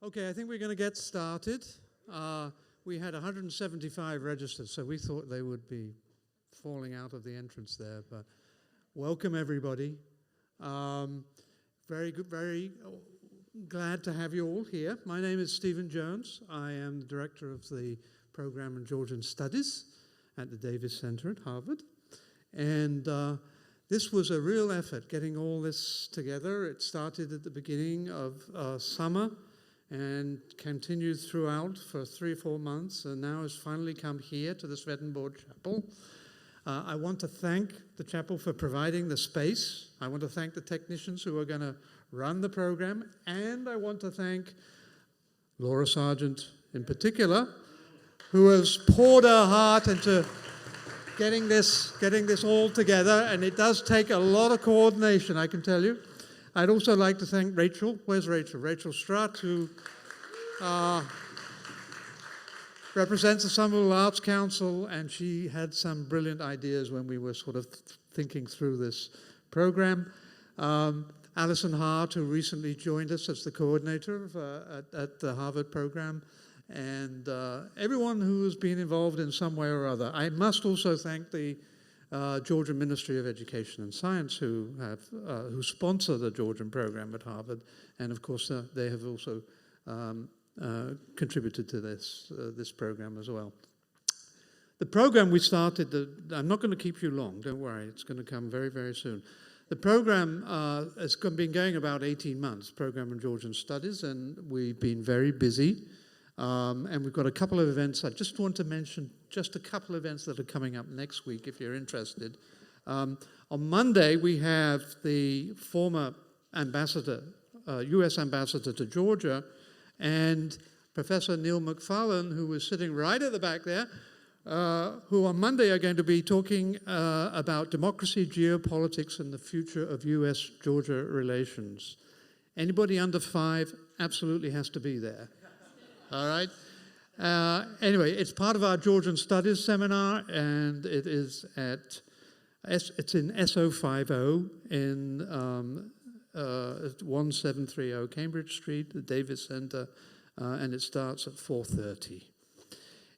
Okay, I think we're going to get started. We had 175 registered, so we thought they would be falling out of the entrance there, but welcome everybody. Very good, very glad to have you all here. My name is Stephen Jones. I am the director of the program in Georgian Studies at the Davis Center at Harvard. And this was a real effort, getting all this together. It started at the beginning of summer and continued throughout for 3 or 4 months, and now has finally come here to the Swedenborg Chapel. I want to thank the chapel for providing the space. I want to thank the technicians who are going to run the program, and I want to thank Laura Sargent in particular, who has poured her heart into getting this all together, and it does take a lot of coordination, I can tell you. I'd also like to thank Rachel. Where's Rachel? Rachel Strutt, who represents the Somerville Arts Council, and she had some brilliant ideas when we were sort of thinking through this program. Alison Hart, who recently joined us as the coordinator at the Harvard program, and everyone who has been involved in some way or other. I must also thank the Georgian Ministry of Education and Science, who sponsor the Georgian program at Harvard, and of course they have also contributed to this program as well. The program we started, I'm not going to keep you long, don't worry, it's going to come very, very soon. The program has been going about 18 months, program in Georgian Studies, and we've been very busy. And we've got a couple of events. I just want to mention just a couple of events that are coming up next week, if you're interested. On Monday, we have the former ambassador, U.S. ambassador to Georgia, and Professor Neil McFarlane, who was sitting right at the back there, who on Monday are going to be talking about democracy, geopolitics, and the future of U.S.-Georgia relations. Anybody under 5 absolutely has to be there. All right. Anyway, it's part of our Georgian Studies seminar, and it is it's in SO50 in 1730 Cambridge Street, the Davis Center, and it starts at 4:30.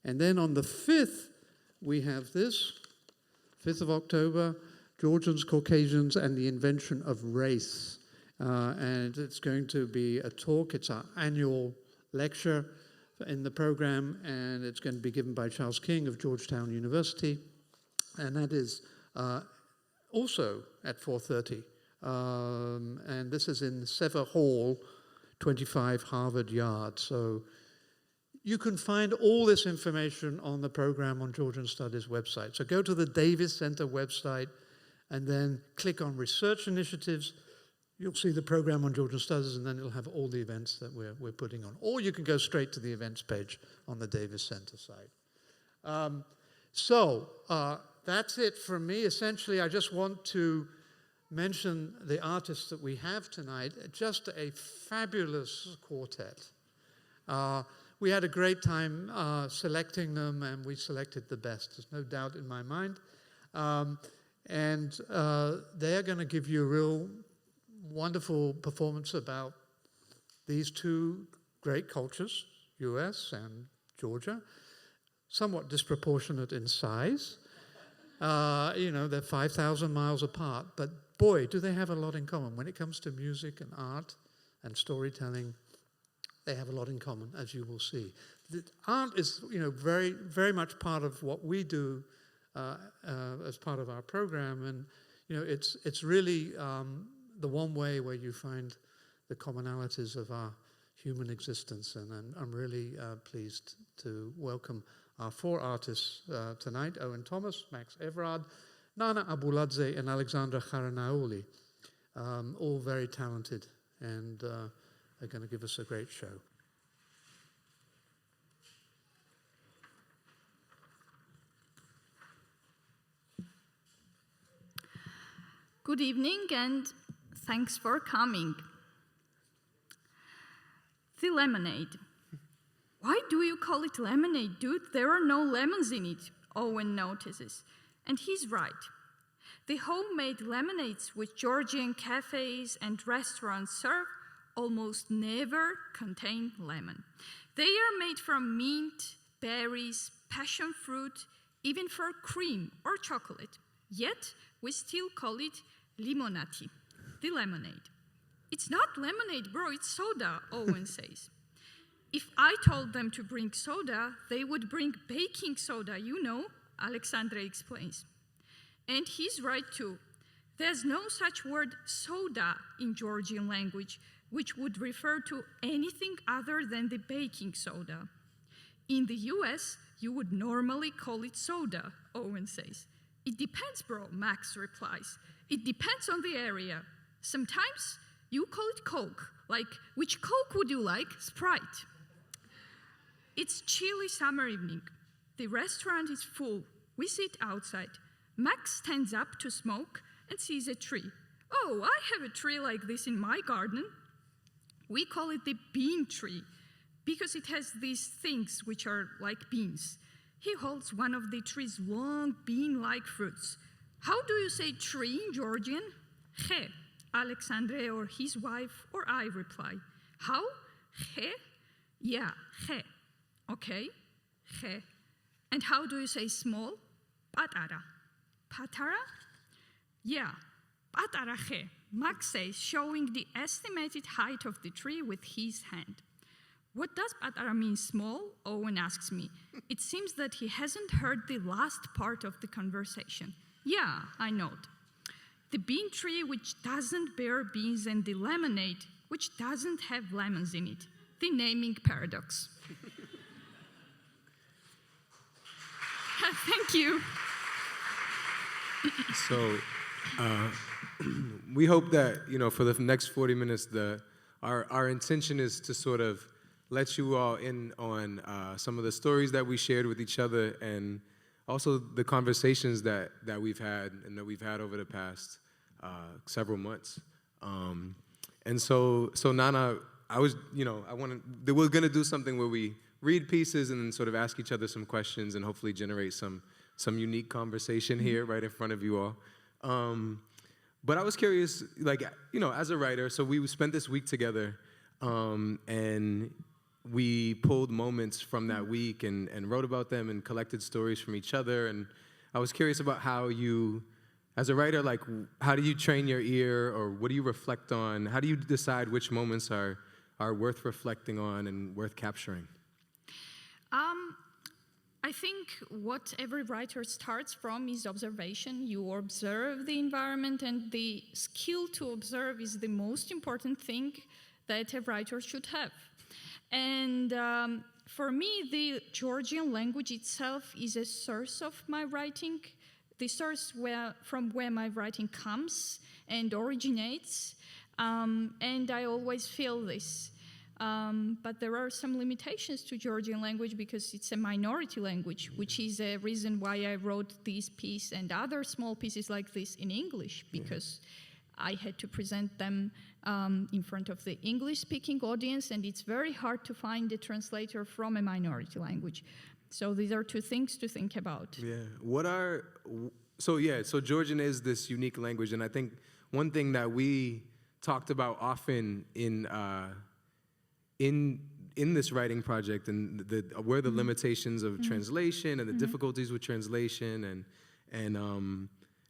And then on the 5th, we have this, 5th of October, Georgians, Caucasians, and the Invention of Race. And it's going to be a talk. It's our annual lecture in the program, and it's going to be given by Charles King of Georgetown University, and that is also at 4:30. And this is in Sever Hall, 25 Harvard Yard. So you can find all this information on the program on Georgian Studies website. So go to the Davis Center website and then click on Research Initiatives. You'll see the program on Georgian Studies, and then it'll have all the events that we're putting on. Or you can go straight to the events page on the Davis Center site. So that's it from me. Essentially, I just want to mention the artists that we have tonight. Just a fabulous quartet. We had a great time selecting them, and we selected the best. There's no doubt in my mind. And they are going to give you a real wonderful performance about these two great cultures, U.S. and Georgia, somewhat disproportionate in size. They're 5,000 miles apart, but boy, do they have a lot in common. When it comes to music and art and storytelling, they have a lot in common, as you will see. The art is, very, very much part of what we do as part of our program, and it's really the one way where you find the commonalities of our human existence. And I'm really pleased to welcome our 4 artists tonight: Owen Thomas, Max Evard, Nana Abuladze, and Aleksandre Kharanauli. All very talented, and they're going to give us a great show. Good evening, and thanks for coming. The lemonade. Why do you call it lemonade, dude? There are no lemons in it, Owen notices. And he's right. The homemade lemonades which Georgian cafes and restaurants serve almost never contain lemon. They are made from mint, berries, passion fruit, even for cream or chocolate. Yet, we still call it limonati, the lemonade. It's not lemonade, bro, it's soda, Owen says. If I told them to bring soda, they would bring baking soda, you know, Aleksandre explains. And he's right too. There's no such word soda in Georgian language, which would refer to anything other than the baking soda. In the US, you would normally call it soda, Owen says. It depends, bro, Max replies. It depends on the area. Sometimes you call it Coke. Like, which Coke would you like? Sprite. It's chilly summer evening. The restaurant is full. We sit outside. Max stands up to smoke and sees a tree. Oh, I have a tree like this in my garden. We call it the bean tree because it has these things which are like beans. He holds one of the tree's long bean-like fruits. How do you say tree in Georgian? He, Aleksandre or his wife or I reply. How? He? Yeah, he. Okay, he. And how do you say small? Patara. Patara? Yeah, patara he. Max says, showing the estimated height of the tree with his hand. What does patara mean, small? Owen asks me. It seems that he hasn't heard the last part of the conversation. Yeah, I note. The bean tree which doesn't bear beans and the lemonade which doesn't have lemons in it. The naming paradox. Thank you. So we hope that, for the next 40 minutes, our intention is to sort of let you all in on some of the stories that we shared with each other and also the conversations that we've had and that we've had over the past several months. And so Nana, we're gonna do something where we read pieces and then sort of ask each other some questions and hopefully generate some unique conversation here right in front of you all. But I was curious, as a writer, so we spent this week together and we pulled moments from that week and wrote about them and collected stories from each other. And I was curious about how you, as a writer, how do you train your ear, or what do you reflect on? How do you decide which moments are worth reflecting on and worth capturing? I think what every writer starts from is observation. You observe the environment, and the skill to observe is the most important thing that a writer should have. And for me, the Georgian language itself is a source of my writing, the source from where my writing comes and originates, and I always feel this. But there are some limitations to Georgian language because it's a minority language, which is a reason why I wrote this piece and other small pieces like this in English, because I had to present them in front of the English-speaking audience, and it's very hard to find a translator from a minority language. So these are two things to think about. Yeah. So Georgian is this unique language, and I think one thing that we talked about often in this writing project and where the limitations of translation and the difficulties with translation and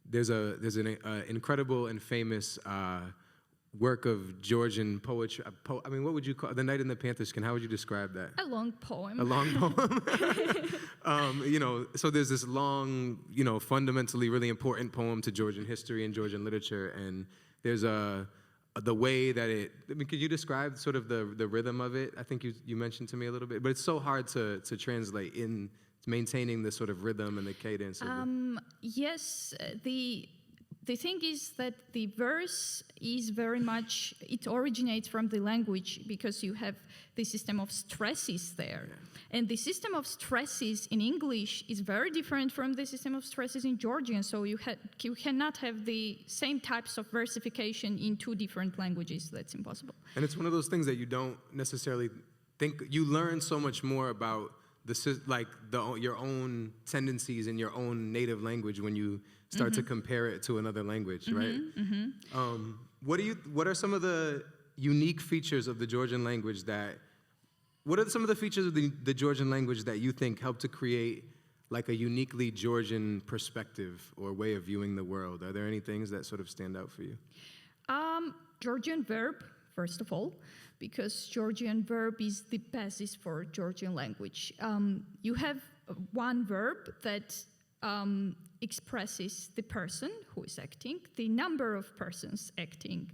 there's an incredible and famous work of Georgian poetry. What would you call The Night in the Panther Skin? How would you describe that? A long poem. A long poem. So there's this long, fundamentally really important poem to Georgian history and Georgian literature, and there's the way that could you describe sort of the rhythm of it? I think you mentioned to me a little bit, but it's so hard to translate in maintaining the sort of rhythm and the cadence of it. Yes, the thing is that the verse is very much, it originates from the language because you have the system of stresses there. Yeah. And the system of stresses in English is very different from the system of stresses in Georgian, so you cannot have the same types of versification in two different languages. That's impossible. And it's one of those things that you don't necessarily think, you learn so much more about your own tendencies in your own native language when you start to compare it to another language, right? Mm-hmm. What are some of the unique features of the Georgian language what are some of the features of the Georgian language that you think help to create like a uniquely Georgian perspective or way of viewing the world? Are there any things that sort of stand out for you? Georgian verb, first of all, because Georgian verb is the basis for Georgian language. You have one verb that expresses the person who is acting, the number of persons acting,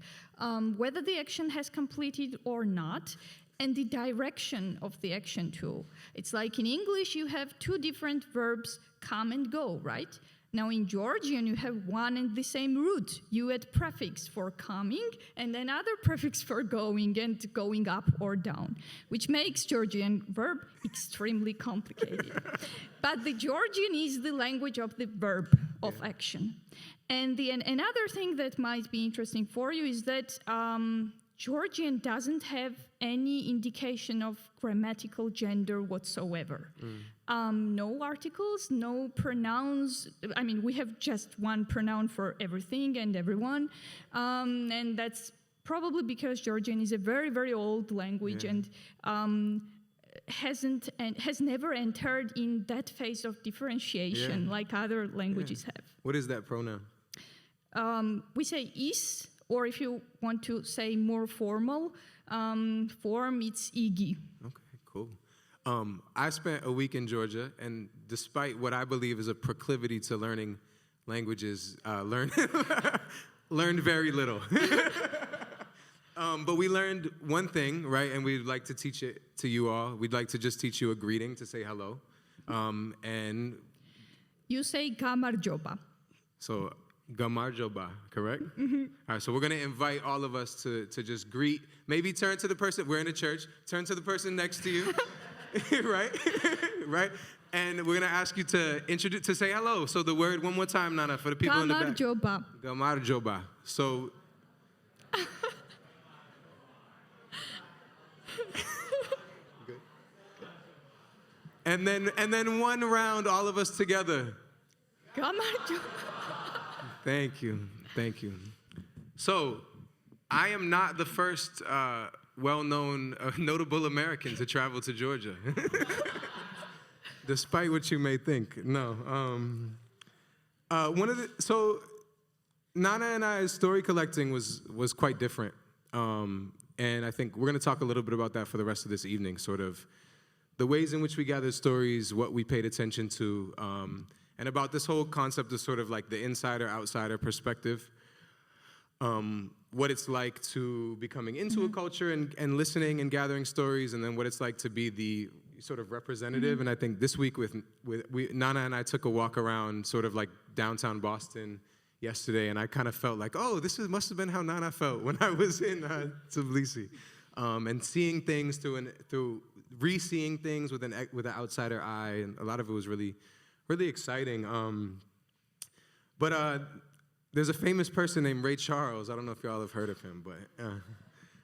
whether the action has completed or not, and the direction of the action too. It's like in English, you have two different verbs, come and go, right? Now in Georgian, you have one and the same root. You add prefix for coming and another prefix for going and going up or down, which makes Georgian verb extremely complicated. But the Georgian is the language of the verb of action. And another thing that might be interesting for you is that Georgian doesn't have any indication of grammatical gender whatsoever. No articles, no pronouns. I mean, we have just one pronoun for everything and everyone. And that's probably because Georgian is a very, very old language and has never entered in that phase of differentiation like other languages have. What is that pronoun? We say is, or if you want to say more formal form, it's igi. Okay, cool. I spent a week in Georgia, and despite what I believe is a proclivity to learning languages, learned very little. But we learned one thing, right? And we'd like to teach it to you all. We'd like to just teach you a greeting to say hello. And you say gamarjoba. So gamarjoba, correct? Mm-hmm. All right, so we're going to invite all of us to just greet. Maybe turn to the person, we're in a church, turn to the person next to you, right? Right? And we're going to ask you to say hello. So the word one more time, Nana, for the people in the back. Gamarjoba. Gamarjoba. So And then one round, all of us together. Gamarjoba. Thank you. So, I am not the first well-known, notable American to travel to Georgia. Despite what you may think, no. So Nana and I's story collecting was quite different. And I think we're going to talk a little bit about that for the rest of this evening, sort of the ways in which we gathered stories, what we paid attention to, and about this whole concept of sort of like the insider-outsider perspective, what it's like to be coming into a culture and listening and gathering stories, and then what it's like to be the sort of representative. And I think this week Nana and I took a walk around sort of like downtown Boston yesterday, and I kind of felt like, oh, must have been how Nana felt when I was in Tbilisi, and seeing things through re-seeing things with an outsider eye, and a lot of it was really, really exciting. But there's a famous person named Ray Charles. I don't know if y'all have heard of him, but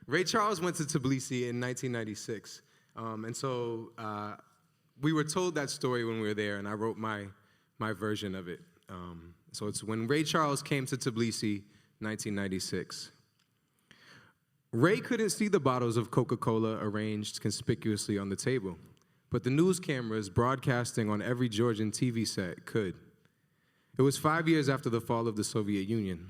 Ray Charles went to Tbilisi in 1996, and so we were told that story when we were there, and I wrote my version of it. So it's when Ray Charles came to Tbilisi, 1996. Ray couldn't see the bottles of Coca-Cola arranged conspicuously on the table, but the news cameras broadcasting on every Georgian TV set could. It was 5 years after the fall of the Soviet Union.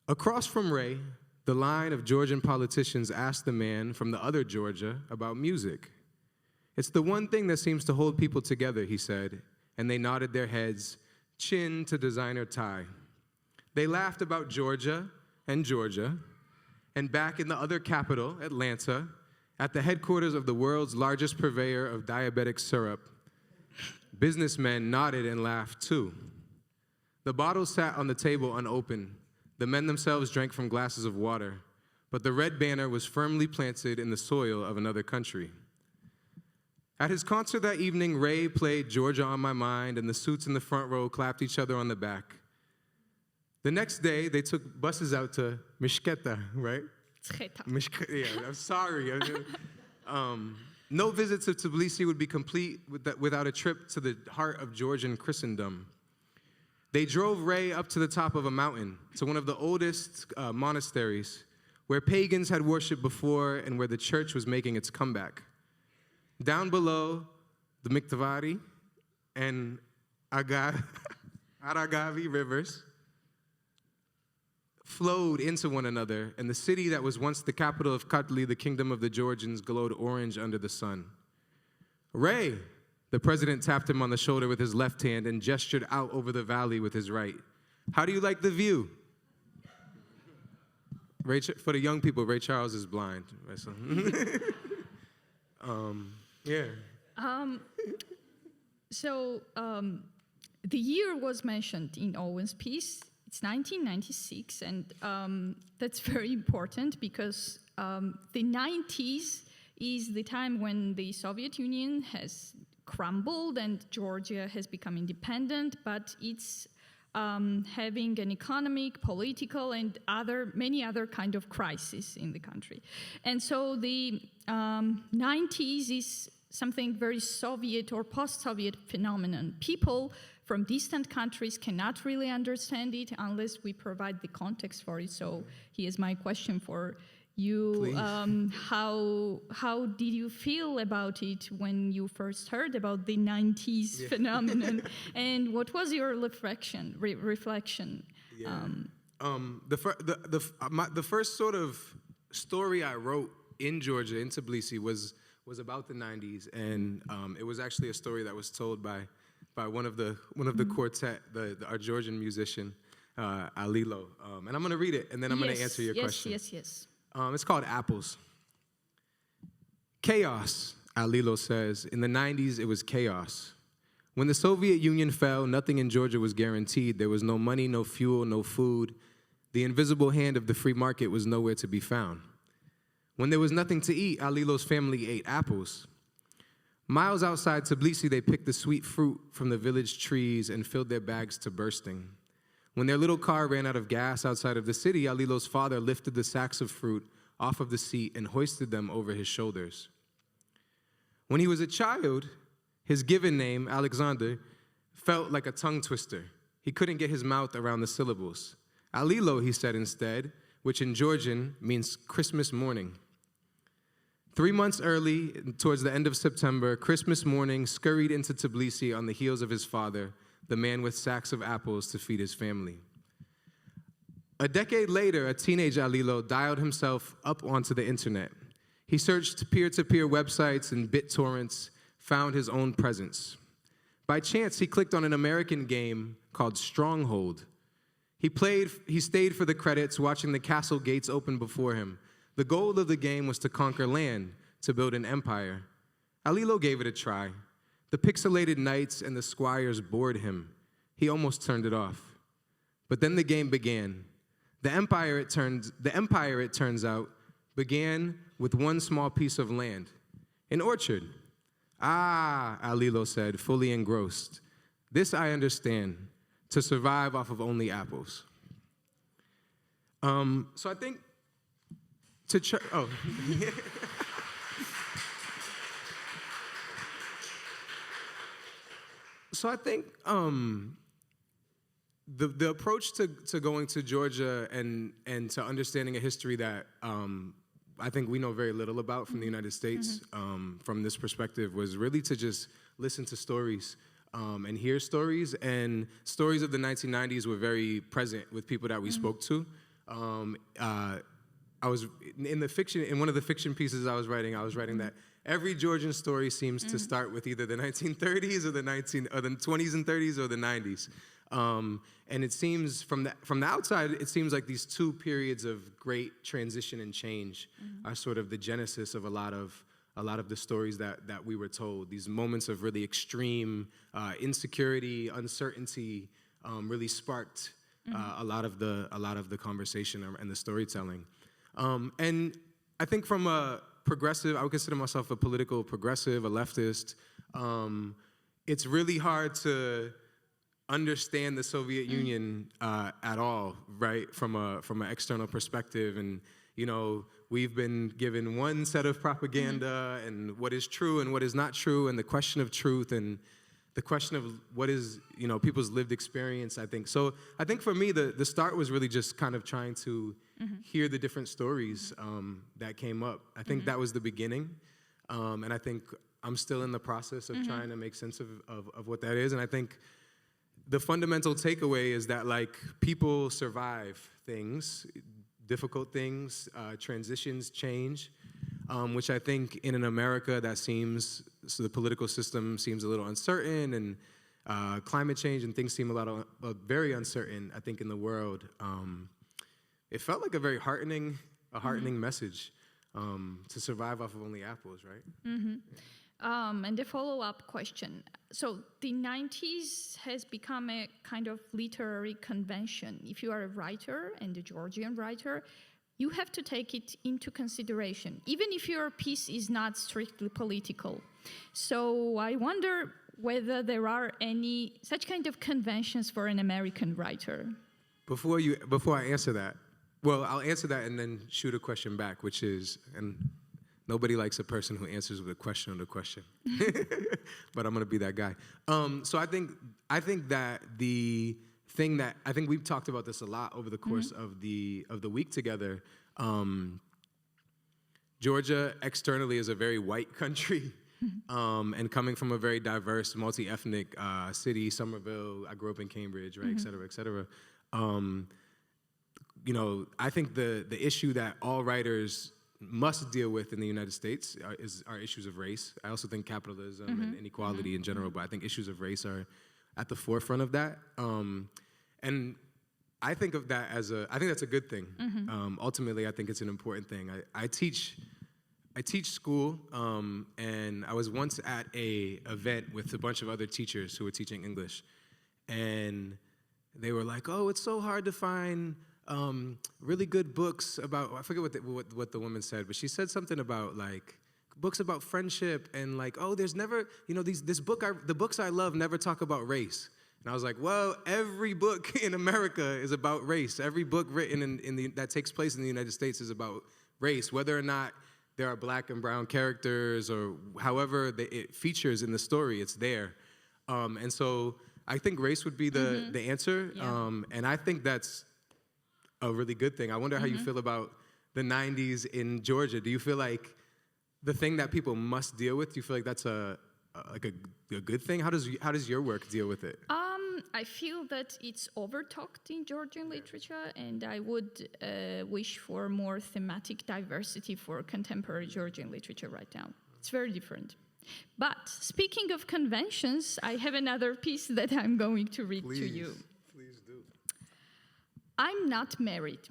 Across from Ray, the line of Georgian politicians asked the man from the other Georgia about music. It's the one thing that seems to hold people together, he said, and they nodded their heads, chin to designer tie. They laughed about Georgia, and back in the other capital, Atlanta, at the headquarters of the world's largest purveyor of diabetic syrup, businessmen nodded and laughed too. The bottles sat on the table unopened. The men themselves drank from glasses of water, but the red banner was firmly planted in the soil of another country. At his concert that evening, Ray played Georgia on My Mind, and the suits in the front row clapped each other on the back. The next day, they took buses out to Mishketa, right? Yeah, I'm sorry. No visit to Tbilisi would be complete without a trip to the heart of Georgian Christendom. They drove Ray up to the top of a mountain, to one of the oldest monasteries, where pagans had worshipped before and where the church was making its comeback. Down below, the Miktavari and Aragavi rivers flowed into one another, and the city that was once the capital of Katli, the kingdom of the Georgians, glowed orange under the sun. Ray, the president tapped him on the shoulder with his left hand and gestured out over the valley with his right. How do you like the view? For the young people, Ray Charles is blind. Right, so. Yeah. The year was mentioned in Owen's piece. It's 1996, and that's very important because the 90s is the time when the Soviet Union has crumbled and Georgia has become independent, but it's having an economic, political, and many other kind of crises in the country. And so the 90s is something very Soviet or post-Soviet phenomenon. People from distant countries cannot really understand it unless we provide the context for it. So here's my question for you. How did you feel about it when you first heard about the 90s phenomenon? And what was your reflection? Yeah. The first sort of story I wrote in Georgia, in Tbilisi, was about the 90s, and it was actually a story that was told by one of the quartet, our Georgian musician, Alilo. And I'm going to read it, and then I'm going to answer your question. Yes. It's called Apples. Chaos, Alilo says. In the 90s, it was chaos. When the Soviet Union fell, nothing in Georgia was guaranteed. There was no money, no fuel, no food. The invisible hand of the free market was nowhere to be found. When there was nothing to eat, Alilo's family ate apples. Miles outside Tbilisi, they picked the sweet fruit from the village trees and filled their bags to bursting. When their little car ran out of gas outside of the city, Alilo's father lifted the sacks of fruit off of the seat and hoisted them over his shoulders. When he was a child, his given name, Aleksandre, felt like a tongue twister. He couldn't get his mouth around the syllables. Alilo, he said instead, which in Georgian means Christmas morning. 3 months early, towards the end of September, Christmas morning scurried into Tbilisi on the heels of his father, the man with sacks of apples to feed his family. A decade later, a teenage Alilo dialed himself up onto the internet. He searched peer-to-peer websites and BitTorrents, found his own presence. By chance, he clicked on an American game called Stronghold. He stayed for the credits, watching the castle gates open before him. The goal of the game was to conquer land, to build an empire. Alilo gave it a try. The pixelated knights and the squires bored him. He almost turned it off. But then the game began. The empire, it turns out, began with one small piece of land, an orchard. Ah, Alilo said, fully engrossed. This I understand, to survive off of only apples. So I think So I think the approach to going to Georgia and to understanding a history that I think we know very little about from the United States, from this perspective, was really to just listen to stories and hear stories. And stories of the 1990s were very present with people that we spoke to. I was in one of the fiction pieces I was writing that every Georgian story seems to start with either the 1930s or the 20s and 30s or the 90s. And it seems from the outside, it seems like these two periods of great transition and change are sort of the genesis of a lot of the stories that we were told. These moments of really extreme insecurity, uncertainty, really sparked a lot of the conversation and the storytelling. And I think from a progressive, I would consider myself a political progressive, a leftist. It's really hard to understand the Soviet Union at all, right? From an external perspective, and we've been given one set of propaganda and what is true and what is not true, and the question of truth. And the question of what is, people's lived experience, I think. So I think for me, the start was really just kind of trying to hear the different stories that came up. I think that was the beginning. And I think I'm still in the process of trying to make sense of what that is. And I think the fundamental takeaway is that, like, people survive things, difficult things, transitions, change, which I think in an America that so the political system seems a little uncertain, and climate change and things seem very uncertain, I think, in the world. It felt like a very heartening message to survive off of only apples, right? And the follow-up question. So the 90s has become a kind of literary convention. If you are a writer and a Georgian writer, you have to take it into consideration, even if your piece is not strictly political. So I wonder whether there are any such kind of conventions for an American writer. Before I answer that, well, I'll answer that and then shoot a question back, which is, and nobody likes a person who answers with a question on the question, but I'm gonna be that guy. So I think that the thing that I think we've talked about this a lot over the course of the week together. Georgia externally is a very white country, and coming from a very diverse, multi-ethnic city, Somerville. I grew up in Cambridge, right, et cetera, et cetera. I think the issue that all writers must deal with in the United States are issues of race. I also think capitalism and inequality in general, but I think issues of race are at the forefront of that. And I think of that I think that's a good thing. Ultimately, I think it's an important thing. I teach school, and I was once at a event with a bunch of other teachers who were teaching English, and they were like, "Oh, it's so hard to find really good books about," I forget what the woman said, but she said something about, like, books about friendship, and like, "Oh, there's never, the books I love never talk about race." And I was like, well, every book in America is about race. Every book written that takes place in the United States is about race, whether or not there are black and brown characters or however it features in the story, it's there. And so I think race would be the answer. Yeah. And I think that's a really good thing. I wonder how you feel about the 90s in Georgia. Do you feel like the thing that people must deal with, do you feel like that's a good thing? How does your work deal with it? I feel that it's overtalked in Georgian literature, and I would wish for more thematic diversity for contemporary Georgian literature right now. It's very different. But speaking of conventions, I have another piece that I'm going to read to you. Please do. I'm not married.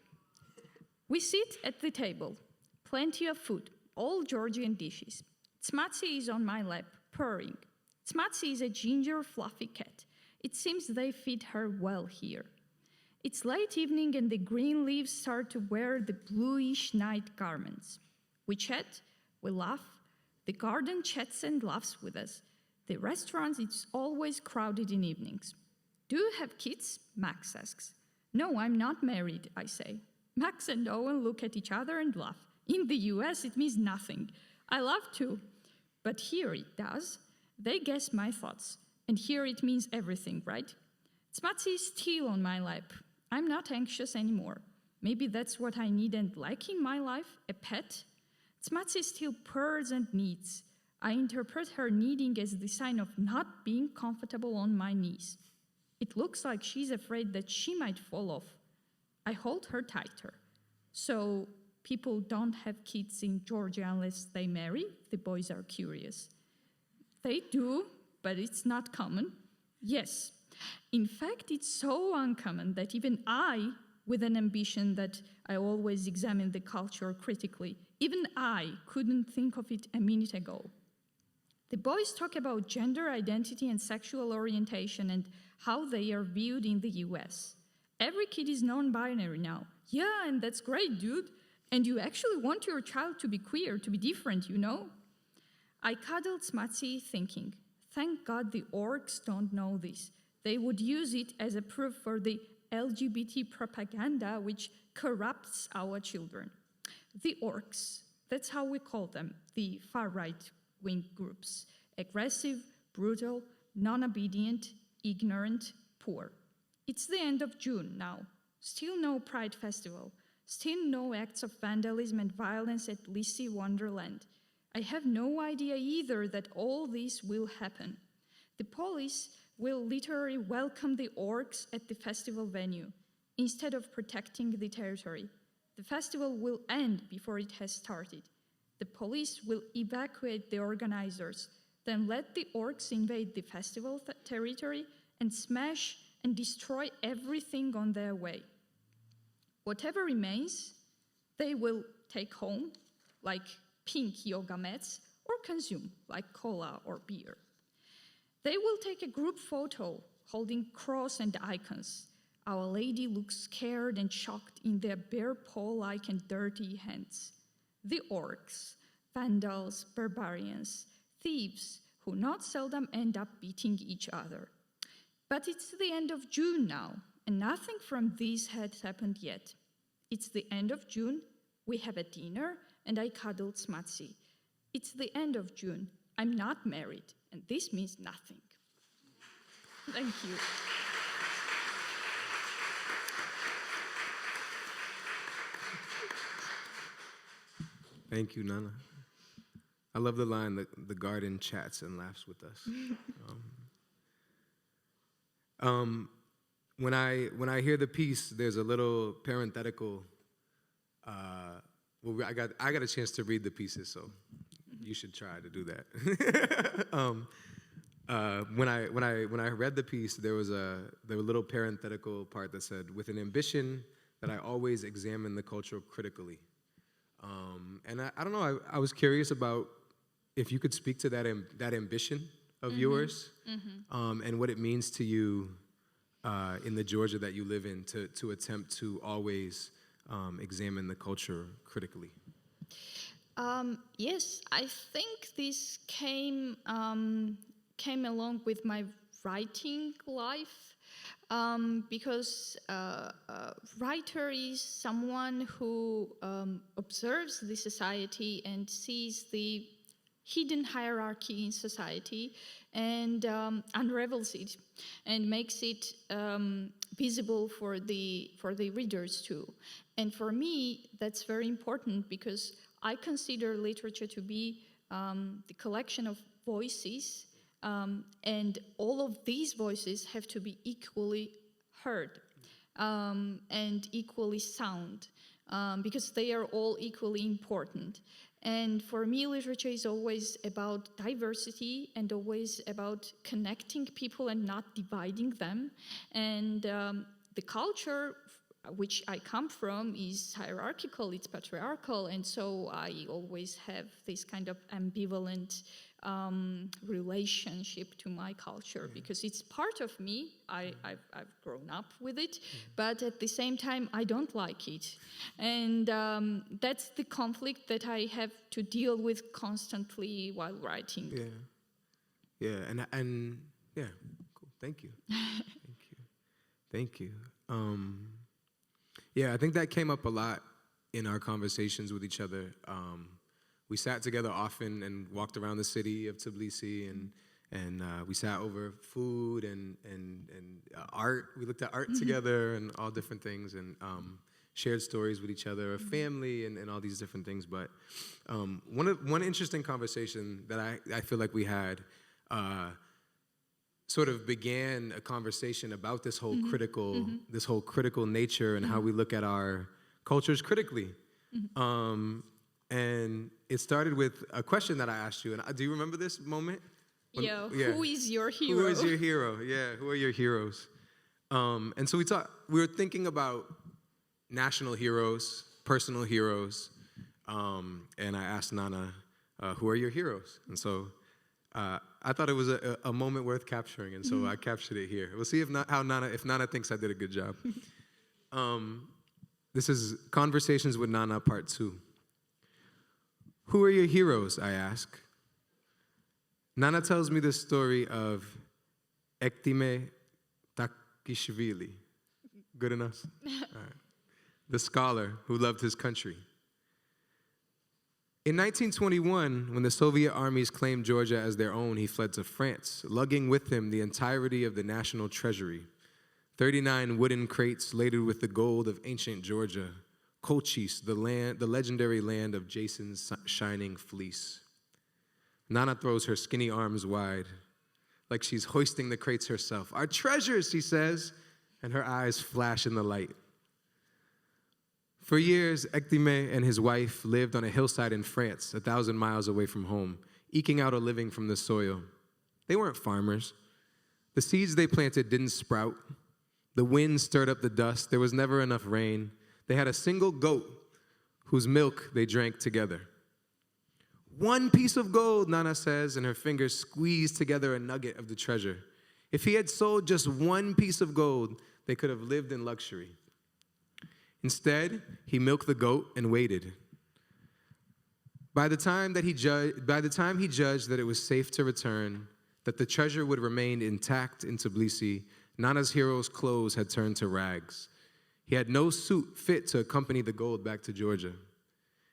We sit at the table, plenty of food, all Georgian dishes. Tsmatsi is on my lap, purring. Tsmatsi is a ginger, fluffy cat. It seems they feed her well here. It's late evening and the green leaves start to wear the bluish night garments. We chat, we laugh. The garden chats and laughs with us. The restaurant is always crowded in evenings. Do you have kids? Max asks. No, I'm not married, I say. Max and Owen look at each other and laugh. In the U.S., it means nothing. I laugh too. But here it does. They guess my thoughts. And here it means everything, right? Tsmatsi is still on my lap. I'm not anxious anymore. Maybe that's what I need and like in my life, a pet. Tsmatsi still purrs and kneads. I interpret her kneading as the sign of not being comfortable on my knees. It looks like she's afraid that she might fall off. I hold her tighter. So people don't have kids in Georgia unless they marry? The boys are curious. They do, but it's not common. Yes. In fact, it's so uncommon that even I, with an ambition that I always examine the culture critically, even I couldn't think of it a minute ago. The boys talk about gender identity and sexual orientation and how they are viewed in the U.S. Every kid is non-binary now. Yeah, and that's great, dude. And you actually want your child to be queer, to be different, you know? I cuddled Tsmatsi thinking, thank God the orcs don't know this. They would use it as a proof for the LGBT propaganda which corrupts our children. The orcs, that's how we call them, the far-right wing groups. Aggressive, brutal, non-obedient, ignorant, poor. It's the end of June now. Still no Pride Festival. Still no acts of vandalism and violence at Tbilisi Wonderland. I have no idea either that all this will happen. The police will literally welcome the orcs at the festival venue instead of protecting the territory. The festival will end before it has started. The police will evacuate the organizers, then let the orcs invade the festival territory and smash and destroy everything on their way. Whatever remains, they will take home, like pink yoga mats, or consume, like cola or beer. They will take a group photo holding cross and icons. Our Lady looks scared and shocked in their bare paw-like and dirty hands. The orcs, vandals, barbarians, thieves, who not seldom end up beating each other. But it's the end of June now, and nothing from this had happened yet. It's the end of June, we have a dinner, and I cuddled Smatsi. It's the end of June, I'm not married, and this means nothing. Thank you. Thank you, Nana. I love the line that the garden chats and laughs with us. When I hear the piece, there's a little parenthetical. Well, I got a chance to read the pieces, so you should try to do that. When I read the piece, there was a little parenthetical part that said, "With an ambition that I always examine the culture critically." And I don't know. I was curious about if you could speak to that ambition of yours, and what it means to you in the Georgia that you live in to attempt to always examine the culture critically. Yes, I think this came along with my writing life, because a writer is someone who observes the society and sees the hidden hierarchy in society and unravels it and makes it visible for the readers too. And for me, that's very important because I consider literature to be the collection of voices, and all of these voices have to be equally heard and equally sound, because they are all equally important. And for me, literature is always about diversity and always about connecting people and not dividing them. And the culture which I come from is hierarchical, it's patriarchal, and so I always have this kind of ambivalent relationship to my culture because it's part of me. I've grown up with it, but at the same time, I don't like it. And that's the conflict that I have to deal with constantly while writing. Yeah, and yeah, cool. Thank you. Thank you. Yeah, I think that came up a lot in our conversations with each other. We sat together often and walked around the city of Tbilisi, and we sat over food and art. We looked at art together and all different things, and shared stories with each other, family, and all these different things. But one interesting conversation that I feel like we had sort of began a conversation about this whole critical nature and how we look at our cultures critically. And it started with a question that I asked you. And do you remember this moment? Who is your hero? Who is your hero? Yeah, who are your heroes? And so we were thinking about national heroes, personal heroes. And I asked Nana, who are your heroes? And so I thought it was a moment worth capturing, and so I captured it here. We'll see if Nana thinks I did a good job. This is Conversations with Nana, Part 2. Who are your heroes, I ask. Nana tells me the story of Ektime Takishvili. Good enough? All right. The scholar who loved his country. In 1921, when the Soviet armies claimed Georgia as their own, he fled to France, lugging with him the entirety of the national treasury, 39 wooden crates laden with the gold of ancient Georgia, Colchis, the legendary land of Jason's shining fleece. Nana throws her skinny arms wide, like she's hoisting the crates herself. "Our treasures," she says, and her eyes flash in the light. For years, Ektime and his wife lived on a hillside in France, 1,000 miles away from home, eking out a living from the soil. They weren't farmers. The seeds they planted didn't sprout. The wind stirred up the dust. There was never enough rain. They had a single goat whose milk they drank together. "One piece of gold," Nana says, and her fingers squeeze together a nugget of the treasure. If he had sold just one piece of gold, they could have lived in luxury. Instead, he milked the goat and waited. By the time he judged that it was safe to return, that the treasure would remain intact in Tbilisi, Nana's hero's clothes had turned to rags. He had no suit fit to accompany the gold back to Georgia.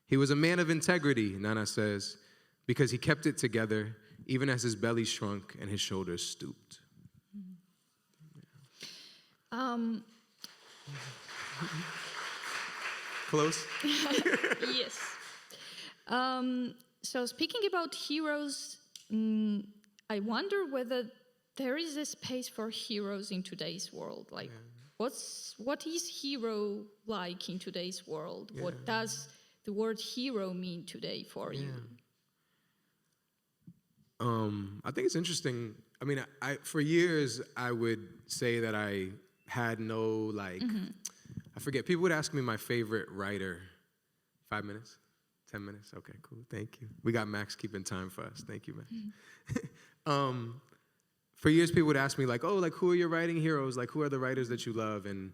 He was a man of integrity, Nana says, because he kept it together, even as his belly shrunk and his shoulders stooped. Close? Yes. So speaking about heroes, I wonder whether there is a space for heroes in today's world. Like, what is hero like in today's world? Yeah. What does the word hero mean today for you? I think it's interesting. I mean, for years, I would say that I had no, I forget. People would ask me my favorite writer. 5 minutes? 10 minutes? Okay, cool. Thank you. We got Max keeping time for us. Thank you, Max. For years, people would ask me, who are your writing heroes? Like, who are the writers that you love? And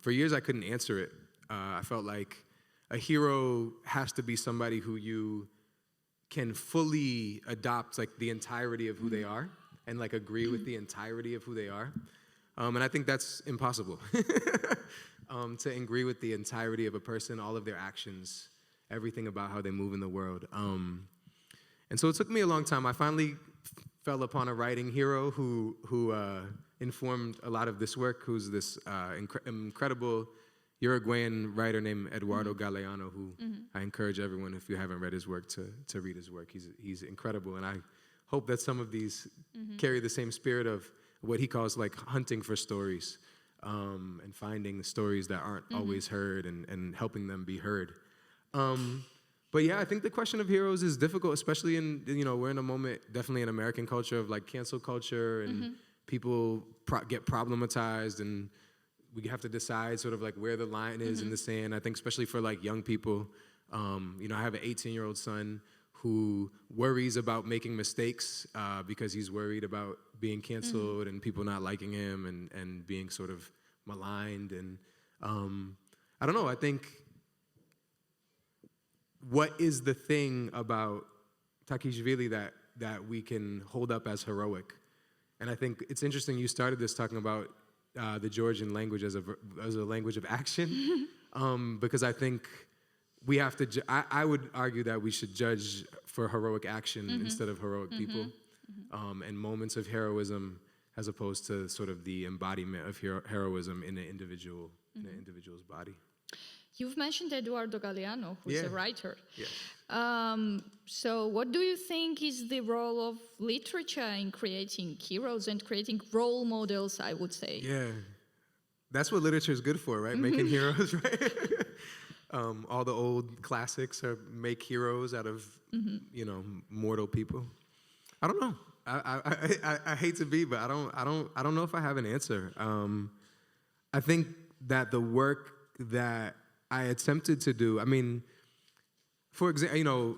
for years, I couldn't answer it. I felt like a hero has to be somebody who you can fully adopt, the entirety of who they are and, agree with the entirety of who they are. And I think that's impossible. To agree with the entirety of a person, all of their actions, everything about how they move in the world. And so it took me a long time. I finally fell upon a writing hero who informed a lot of this work, who's this incredible Uruguayan writer named Eduardo Galeano, who I encourage everyone, if you haven't read his work, to read his work. He's incredible, and I hope that some of these carry the same spirit of what he calls hunting for stories, and finding the stories that aren't always heard and helping them be heard. But yeah, I think the question of heroes is difficult, especially we're in a moment, definitely in American culture, of cancel culture, and people get problematized, and we have to decide sort of where the line is in the sand. I think especially for young people, I have an 18-year-old son who worries about making mistakes because he's worried about being canceled and people not liking him and being sort of maligned. And I don't know, I think what is the thing about Takishvili that we can hold up as heroic? And I think it's interesting you started this talking about the Georgian language as a language of action, because I think we have to, I would argue that we should judge for heroic action instead of heroic people, and moments of heroism as opposed to sort of the embodiment of heroism in an individual's body. You've mentioned Eduardo Galeano, who's a writer. Yes. So what do you think is the role of literature in creating heroes and creating role models, I would say? Yeah, that's what literature is good for, right? Making heroes, right? All the old classics make heroes out of, mortal people. I don't know. I hate to be, but I don't know if I have an answer. I think that the work that I attempted to do, I mean, for example,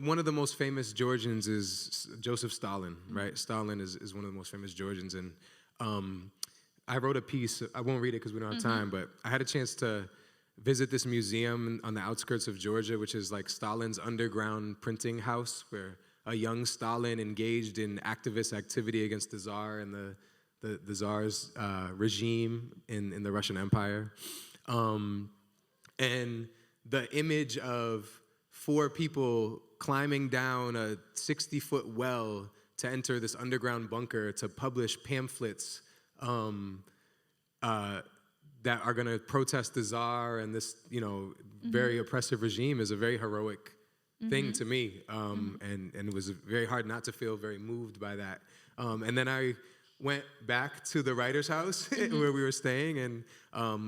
one of the most famous Georgians is Joseph Stalin, right? Stalin is one of the most famous Georgians, and I wrote a piece. I won't read it because we don't have time, but I had a chance to visit this museum on the outskirts of Georgia, which is Stalin's underground printing house, where a young Stalin engaged in activist activity against the Tsar and the Tsar's regime in the Russian Empire. And the image of 4 people climbing down a 60-foot well to enter this underground bunker to publish pamphlets that are going to protest the Tsar and this, very oppressive regime is a very heroic thing to me. And it was very hard not to feel very moved by that. And then I went back to the writer's house where we were staying, and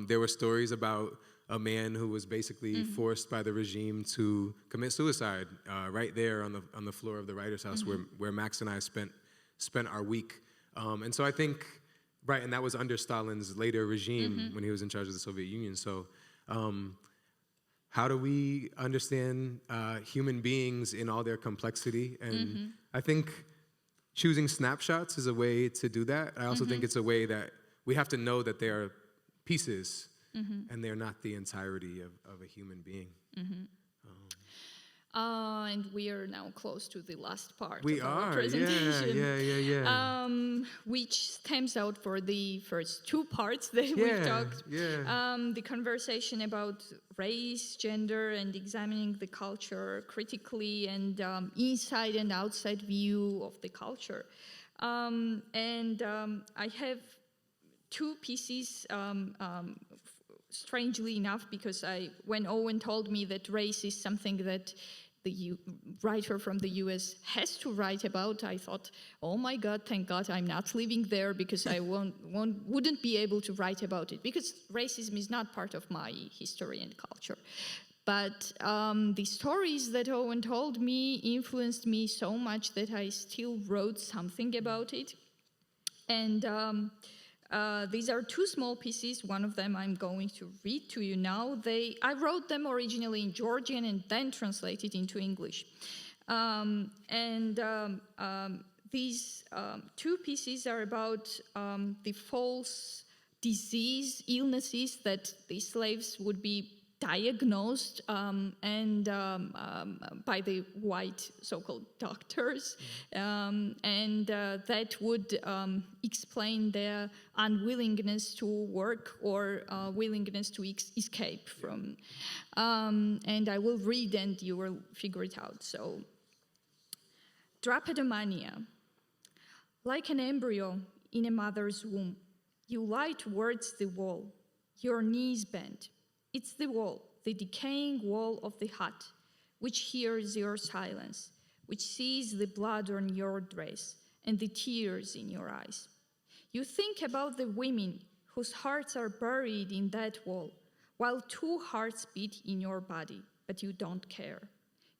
there were stories about a man who was basically forced by the regime to commit suicide right there on the floor of the writer's house where Max and I spent our week. And so I think, right, and that was under Stalin's later regime when he was in charge of the Soviet Union. So how do we understand human beings in all their complexity? And I think choosing snapshots is a way to do that. I also think it's a way that we have to know that they are pieces and they're not the entirety of a human being. And we are now close to the last part We of our are, presentation. yeah. Which stems out for the first 2 parts that we've talked. The conversation about race, gender, and examining the culture critically, and inside and outside view of the culture. I have 2 pieces, strangely enough, because when Owen told me that race is something that the writer from the U.S. has to write about, I thought, oh my God, thank God I'm not living there, because I wouldn't be able to write about it, because racism is not part of my history and culture. But the stories that Owen told me influenced me so much that I still wrote something about it. And these are 2 small pieces. One of them I'm going to read to you now. I wrote them originally in Georgian and then translated into English. These 2 pieces are about the false illnesses that the slaves would be diagnosed by the white so-called doctors, that would explain their unwillingness to work or willingness to escape from. And I will read and you will figure it out. So, drapetomania. Like an embryo in a mother's womb, you lie towards the wall, your knees bent. It's the wall, the decaying wall of the hut, which hears your silence, which sees the blood on your dress and the tears in your eyes. You think about the women whose hearts are buried in that wall, while 2 hearts beat in your body, but you don't care.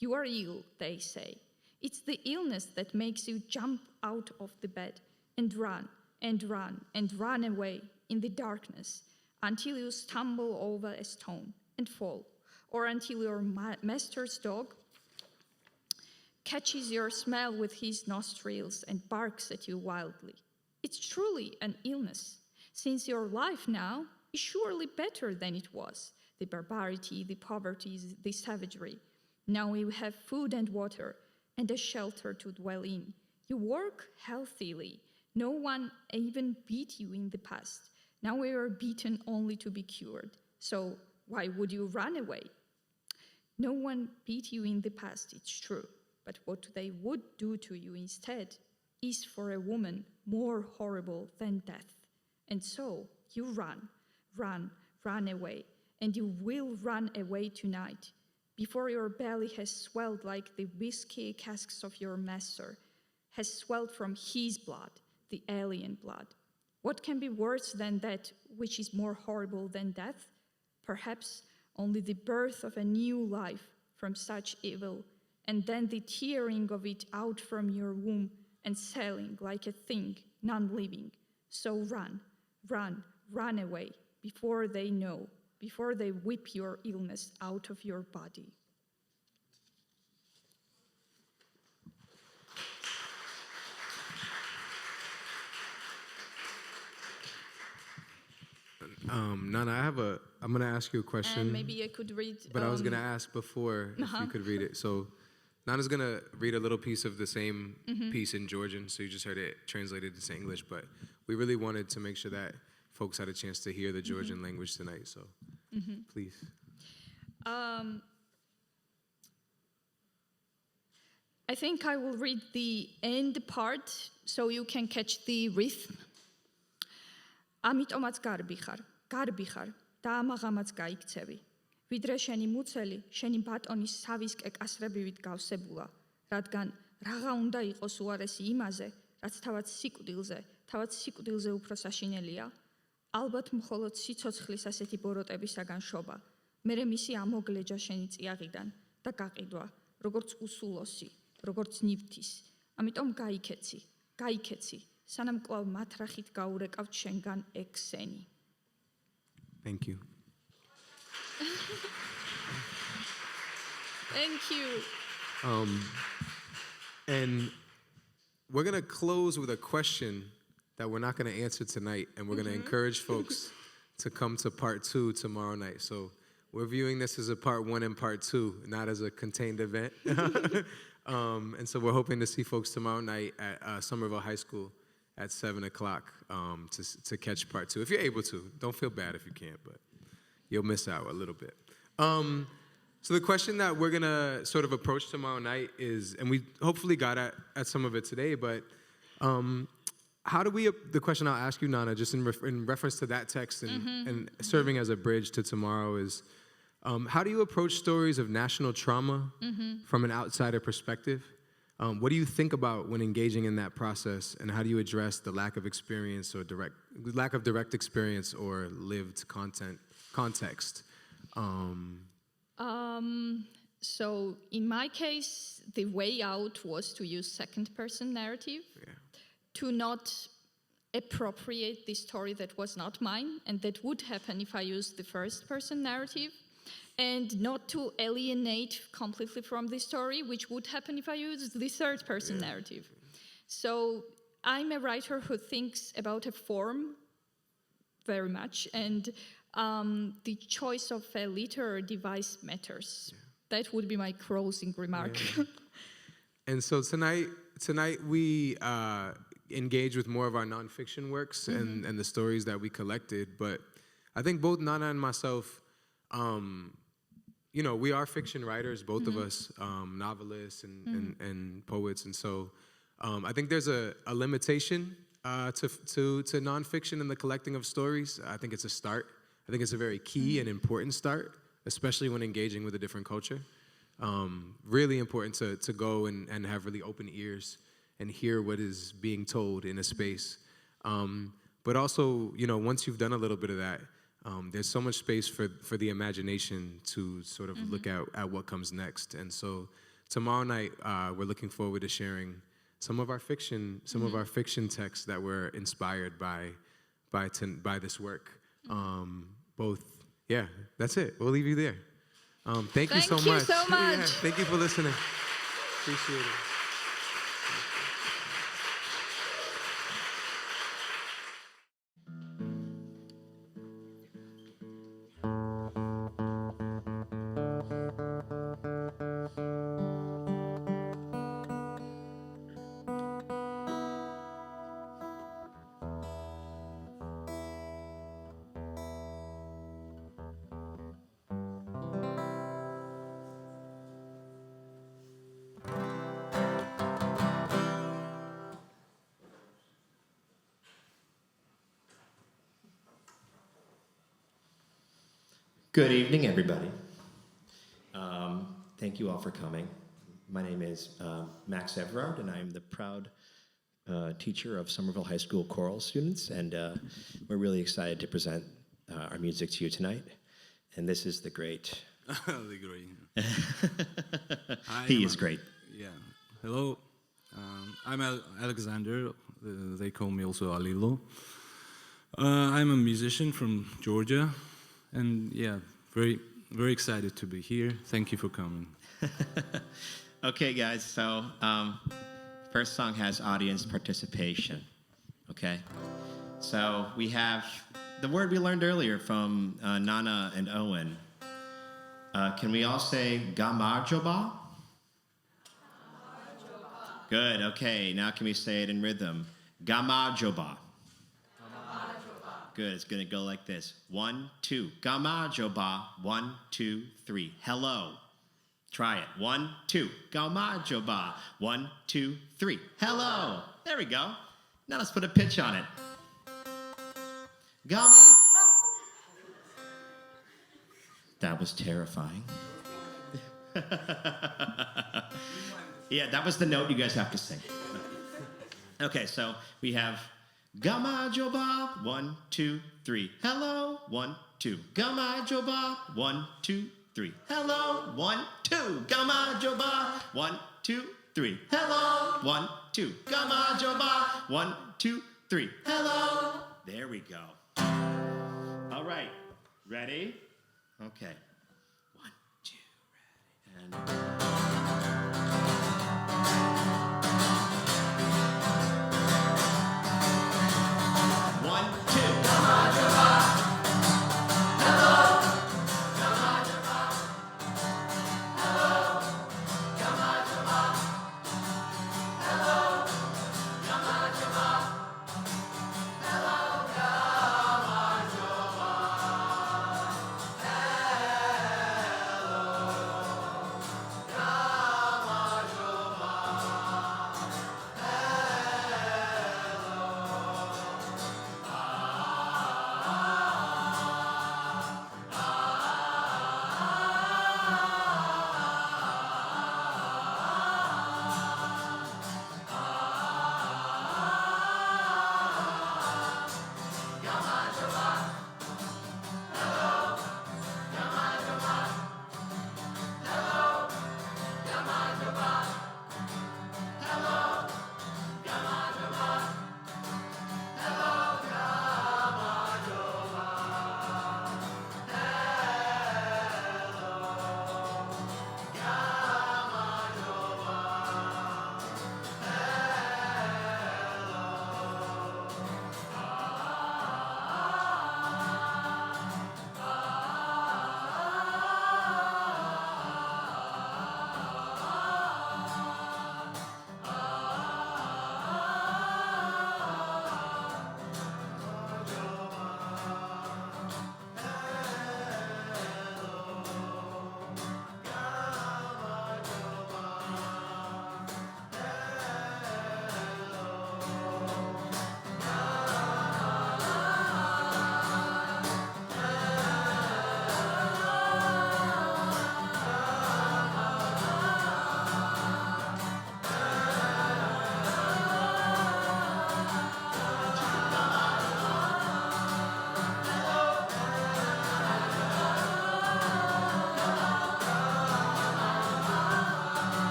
You are ill, they say. It's the illness that makes you jump out of the bed and run and run and run away in the darkness, until you stumble over a stone and fall, or until your master's dog catches your smell with his nostrils and barks at you wildly. It's truly an illness, since your life now is surely better than it was. The barbarity, the poverty, the savagery. Now you have food and water and a shelter to dwell in. You work healthily. No one even beat you in the past. Now we are beaten only to be cured. So why would you run away? No one beat you in the past, it's true. But what they would do to you instead is for a woman more horrible than death. And so you run away. And you will run away tonight, before your belly has swelled like the whiskey casks of your master, has swelled from his blood, the alien blood. What can be worse than that which is more horrible than death? Perhaps only the birth of a new life from such evil, and then the tearing of it out from your womb and selling like a thing, non-living. So run away, before they know, before they whip your illness out of your body. Nana, I'm going to ask you a question. And maybe I could read... But I was going to ask before if you could read it. So Nana's going to read a little piece of the same piece in Georgian, so you just heard it translated into English, but we really wanted to make sure that folks had a chance to hear the Georgian language tonight, so please. I think I will read the end part so you can catch the rhythm. ამიტომაც გარბი ხარ და ამაღამაც გაიქცევი. ვიდრე შენი მუცელი, შენი ბატონის სავისკე კასრებივით გავსებულა, რადგან რაღა უნდა იყოს უარესი იმაზე, რაც თავად სიკვდილზე უფრო საშინელია, ალბათ მხოლოდ სიცოცხლის ასეთი ბოროტებისაგან შობა, მერე მისი ამოგლეჯა შენი წიაღიდან და გაყიდვა, როგორც უსულოსი, როგორც ნივთის. ამიტომ გაიქეცი, სანამ კვლავ მათრახით გაურეკავთ შენგან ექსენი. Thank you. Thank you. And we're going to close with a question that we're not going to answer tonight, and we're going to encourage folks to come to part 2 tomorrow night. So we're viewing this as a part 1 and part 2, not as a contained event. And so we're hoping to see folks tomorrow night at Somerville High School at 7 o'clock to catch part 2. If you're able to, don't feel bad if you can't, but you'll miss out a little bit. So the question that we're going to sort of approach tomorrow night is, and we hopefully got at some of it today, but how do we, the question I'll ask you, Nana, just in reference to that text and serving as a bridge to tomorrow is, how do you approach stories of national trauma from an outsider perspective? What do you think about when engaging in that process, and how do you address the lack of experience or lack of direct experience or lived context? So in my case, the way out was to use second-person narrative, to not appropriate the story that was not mine, and that would happen if I used the first-person narrative, and not to alienate completely from the story, which would happen if I used the third-person narrative. So I'm a writer who thinks about a form very much, and the choice of a literary device matters. That would be my closing remark. And so tonight we engage with more of our nonfiction works and the stories that we collected. But I think both Nana and myself, we are fiction writers, both of us, novelists and poets. And so I think there's a limitation to nonfiction and the collecting of stories. I think it's a start. I think it's a very key and important start, especially when engaging with a different culture. Really important to go and have really open ears and hear what is being told in a space. But also, once you've done a little bit of that, there's so much space for the imagination to sort of look at what comes next. And so tomorrow night, we're looking forward to sharing some of our fiction texts that were inspired by this work. That's it. We'll leave you there. Thank you so much. Thank you so much. Yeah, thank you for listening. Appreciate it. Good evening, everybody. Thank you all for coming. My name is Max Evard, and I'm the proud teacher of Somerville High School choral students, and we're really excited to present our music to you tonight. And this is the great... The great. He is great. Yeah. Hello. I'm Aleksandre. They call me also Alilo. I'm a musician from Georgia. And yeah, very, very excited to be here. Thank you for coming. Okay, guys, so first song has audience participation, okay? So we have the word we learned earlier from Nana and Owen. Can we all say gamajoba? Good, okay, now can we say it in rhythm? Gamajoba. Good, it's gonna go like this. 1, 2, gamajoba. 1, 2, 3. Hello. Try it. 1, 2. Gamajoba. 1, 2, 3. Hello. There we go. Now let's put a pitch on it. Gama. That was terrifying. Yeah, that was the note you guys have to sing. Okay, so we have Gamajoba. 1, 2, 3. Hello. 1, 2. Gamajoba. 1, 2, 3. Hello. 1, 2. Gamajoba. 1, 2, 3. Hello. 1, 2. Gamajoba. 1, 2, 3. Hello. There we go. All right. Ready? Okay. 1, 2, ready. And...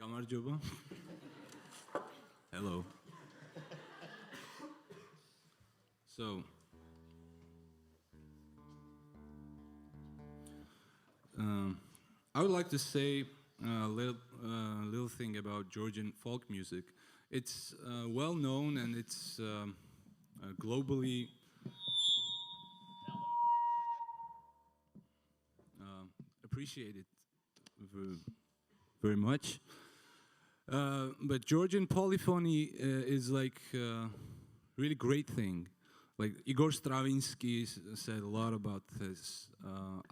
Gamarjoba. Hello. So, I would like to say a little thing about Georgian folk music. It's well known and it's globally appreciated very much. But Georgian polyphony is like a really great thing. Like Igor Stravinsky said a lot about this.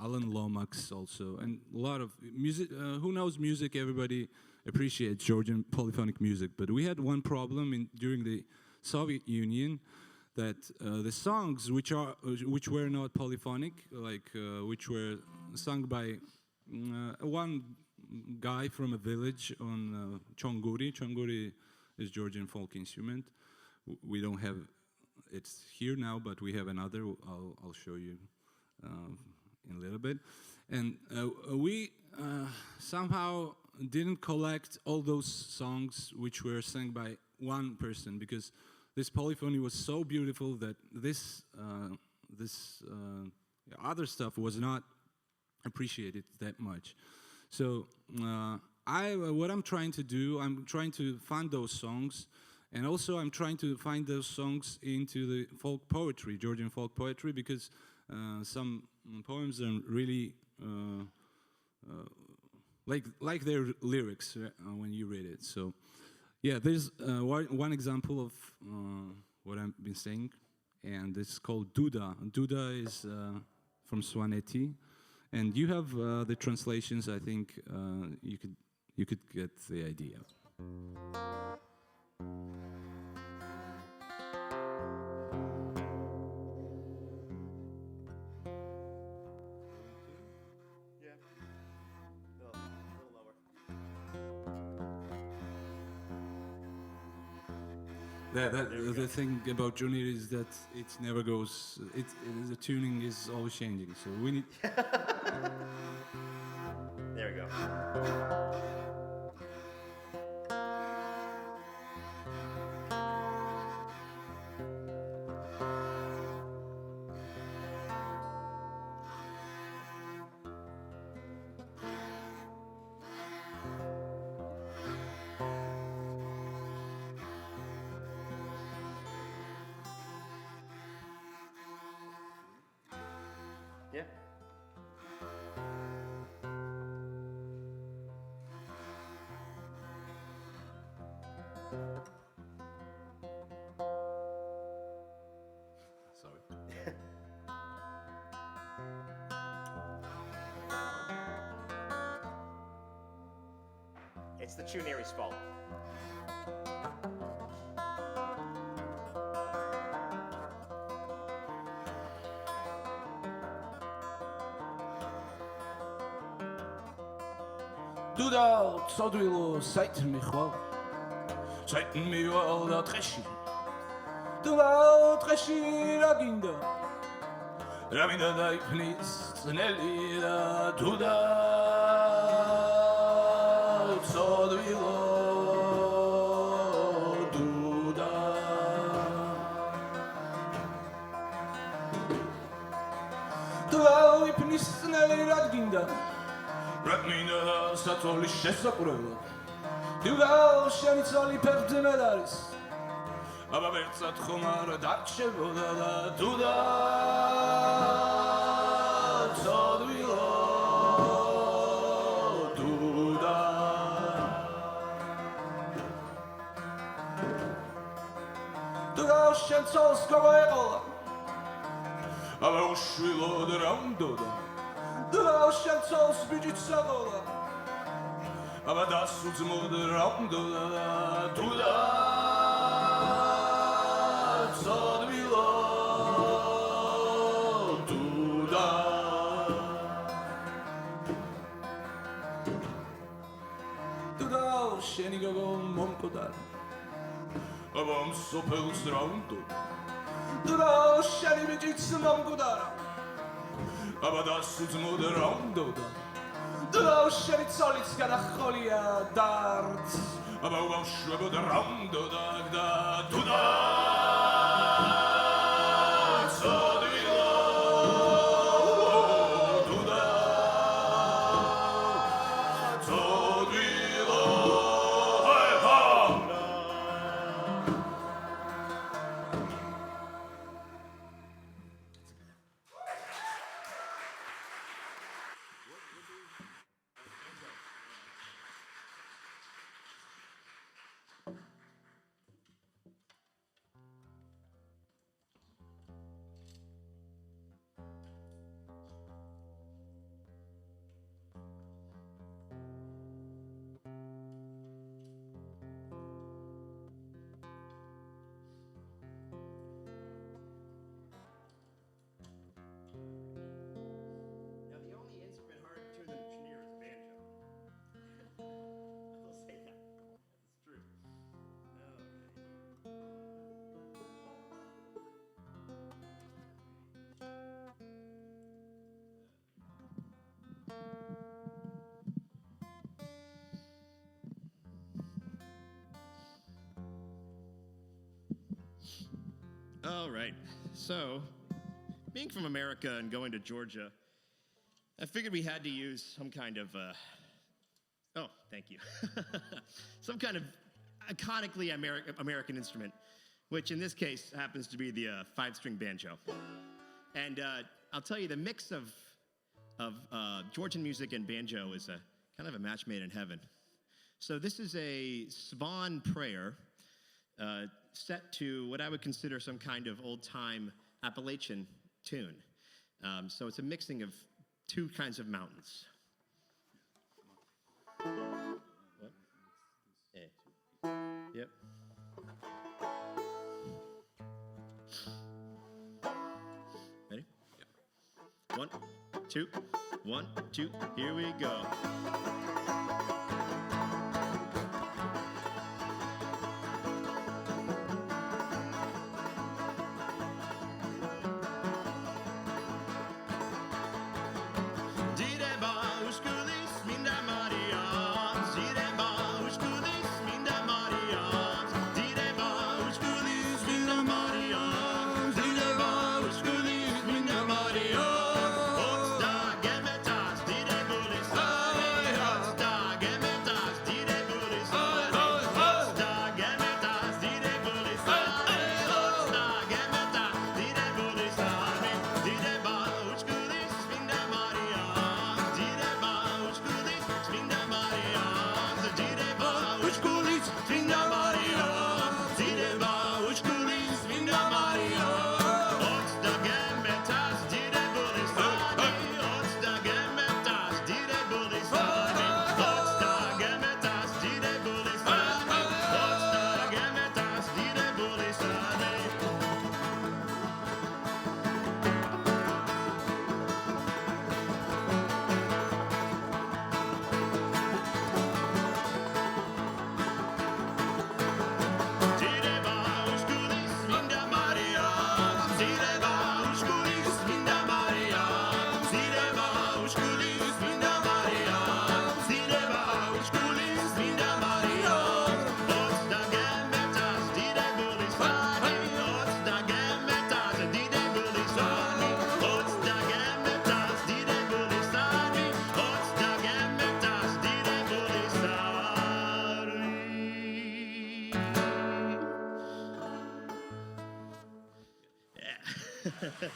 Alan Lomax also, and a lot of music. Who knows music? Everybody appreciates Georgian polyphonic music. But we had one problem during the Soviet Union, that the songs which were not polyphonic, like which were sung by one guy from a village on Chonguri. Chonguri is Georgian folk instrument. We don't have it's here now, but we have another. I'll show you in a little bit. And we somehow didn't collect all those songs which were sung by one person, because this polyphony was so beautiful that this other stuff was not appreciated that much. So what I'm trying to do, I'm trying to find those songs And also I'm trying to find those songs into the folk poetry, Georgian folk poetry, because some poems are really like their lyrics when you read it. So yeah, there's one example of what I've been saying, and it's called Duda. Duda is from Swaneti, and you have the translations. I think you could get the idea. The thing about Junior is that it never goes. The tuning is always changing. So we need. There we go. Yeah. Sorry. It's the Chuneri's fault. Duda Tsodwilo Satan Michwal. Satan Michwal da Treshi. Duda Treshi Raginda. Raminda da Ipnis Nelly da Duda Tsodwilo Duda. Duda Ipnis Nelly Raginda. Raminda Satoli Shesapurella. Duda Shanitali Perdimedaris. Aber Berzat Khomar Daksheboda Duda Tsodwilo Duda. Duda Shansolskovoela. Aber Ushvilo Dramdoda. Duda Shansolsbijitsagola. Aber das Utzmod Ramdoda Duda. Shenigago Monkodar Abam Sopels Raundo Dura Shanibijits Monkodara Abadas Uzmod Raundo Dura Shanitsolits Garacholia Dart Abam Shwebod Raundo Dagda Duda All right. So, being from America and going to Georgia, I figured we had to use some kind of, oh, thank you. Some kind of, iconically American instrument, which in this case happens to be the 5-string banjo. And I'll tell you, the mix of Georgian music and banjo is a kind of a match made in heaven. So this is a swan prayer set to what I would consider some kind of old-time Appalachian tune. So it's a mixing of two kinds of mountains. What? A. Yep. Ready? Yeah. 1, 2, 1, 2, here we go. Thank you.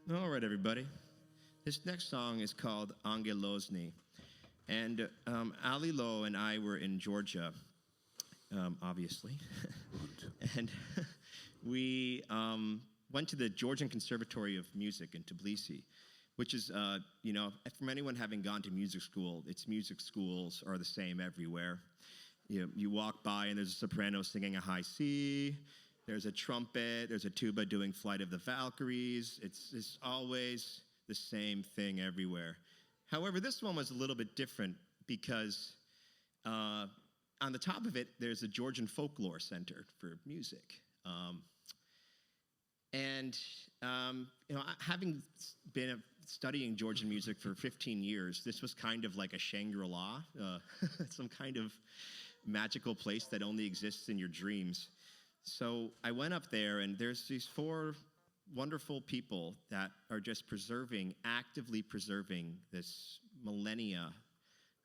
All right, everybody. This next song is called Angelosny. And Ali Lo and I were in Georgia, obviously. And we went to the Georgian Conservatory of Music in Tbilisi, which is, from anyone having gone to music school, its music schools are the same everywhere. You walk by and there's a soprano singing a high C. There's a trumpet, there's a tuba doing Flight of the Valkyries. It's always the same thing everywhere. However, this one was a little bit different because on the top of it, there's a Georgian Folklore Center for music. Having been studying Georgian music for 15 years, this was kind of like a Shangri-La, some kind of magical place that only exists in your dreams. So I went up there, and there's these 4 wonderful people that are just actively preserving this millennia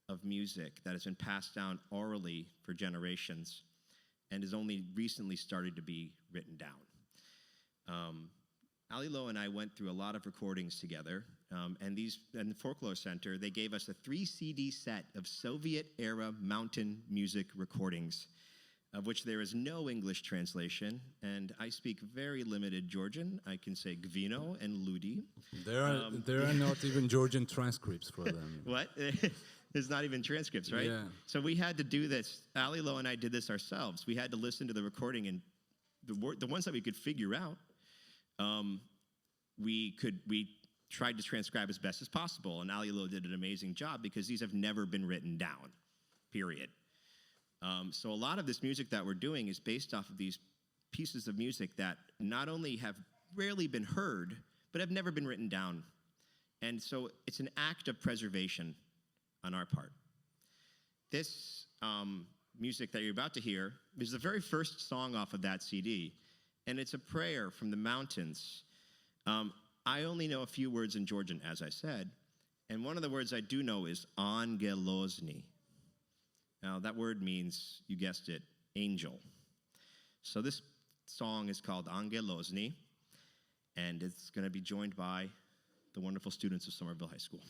of music that has been passed down orally for generations and has only recently started to be written down. Ali Lo and I went through a lot of recordings together, and the Folklore Center, they gave us a 3-CD set of Soviet-era mountain music recordings, of which there is no English translation, and I speak very limited Georgian. I can say Gvino and Ludi. There are not even Georgian transcripts for them. What? There's not even transcripts, right? Yeah. So we had to do this. Alilo and I did this ourselves. We had to listen to the recording, and the ones that we could figure out, we tried to transcribe as best as possible. And Alilo did an amazing job because these have never been written down, period. So a lot of this music that we're doing is based off of these pieces of music that not only have rarely been heard, but have never been written down. And so it's an act of preservation on our part. This music that you're about to hear is the very first song off of that CD, and it's a prayer from the mountains. I only know a few words in Georgian, as I said, and one of the words I do know is angelozni. Now, that word means, you guessed it, angel. So this song is called Angelozni, and it's going to be joined by the wonderful students of Somerville High School.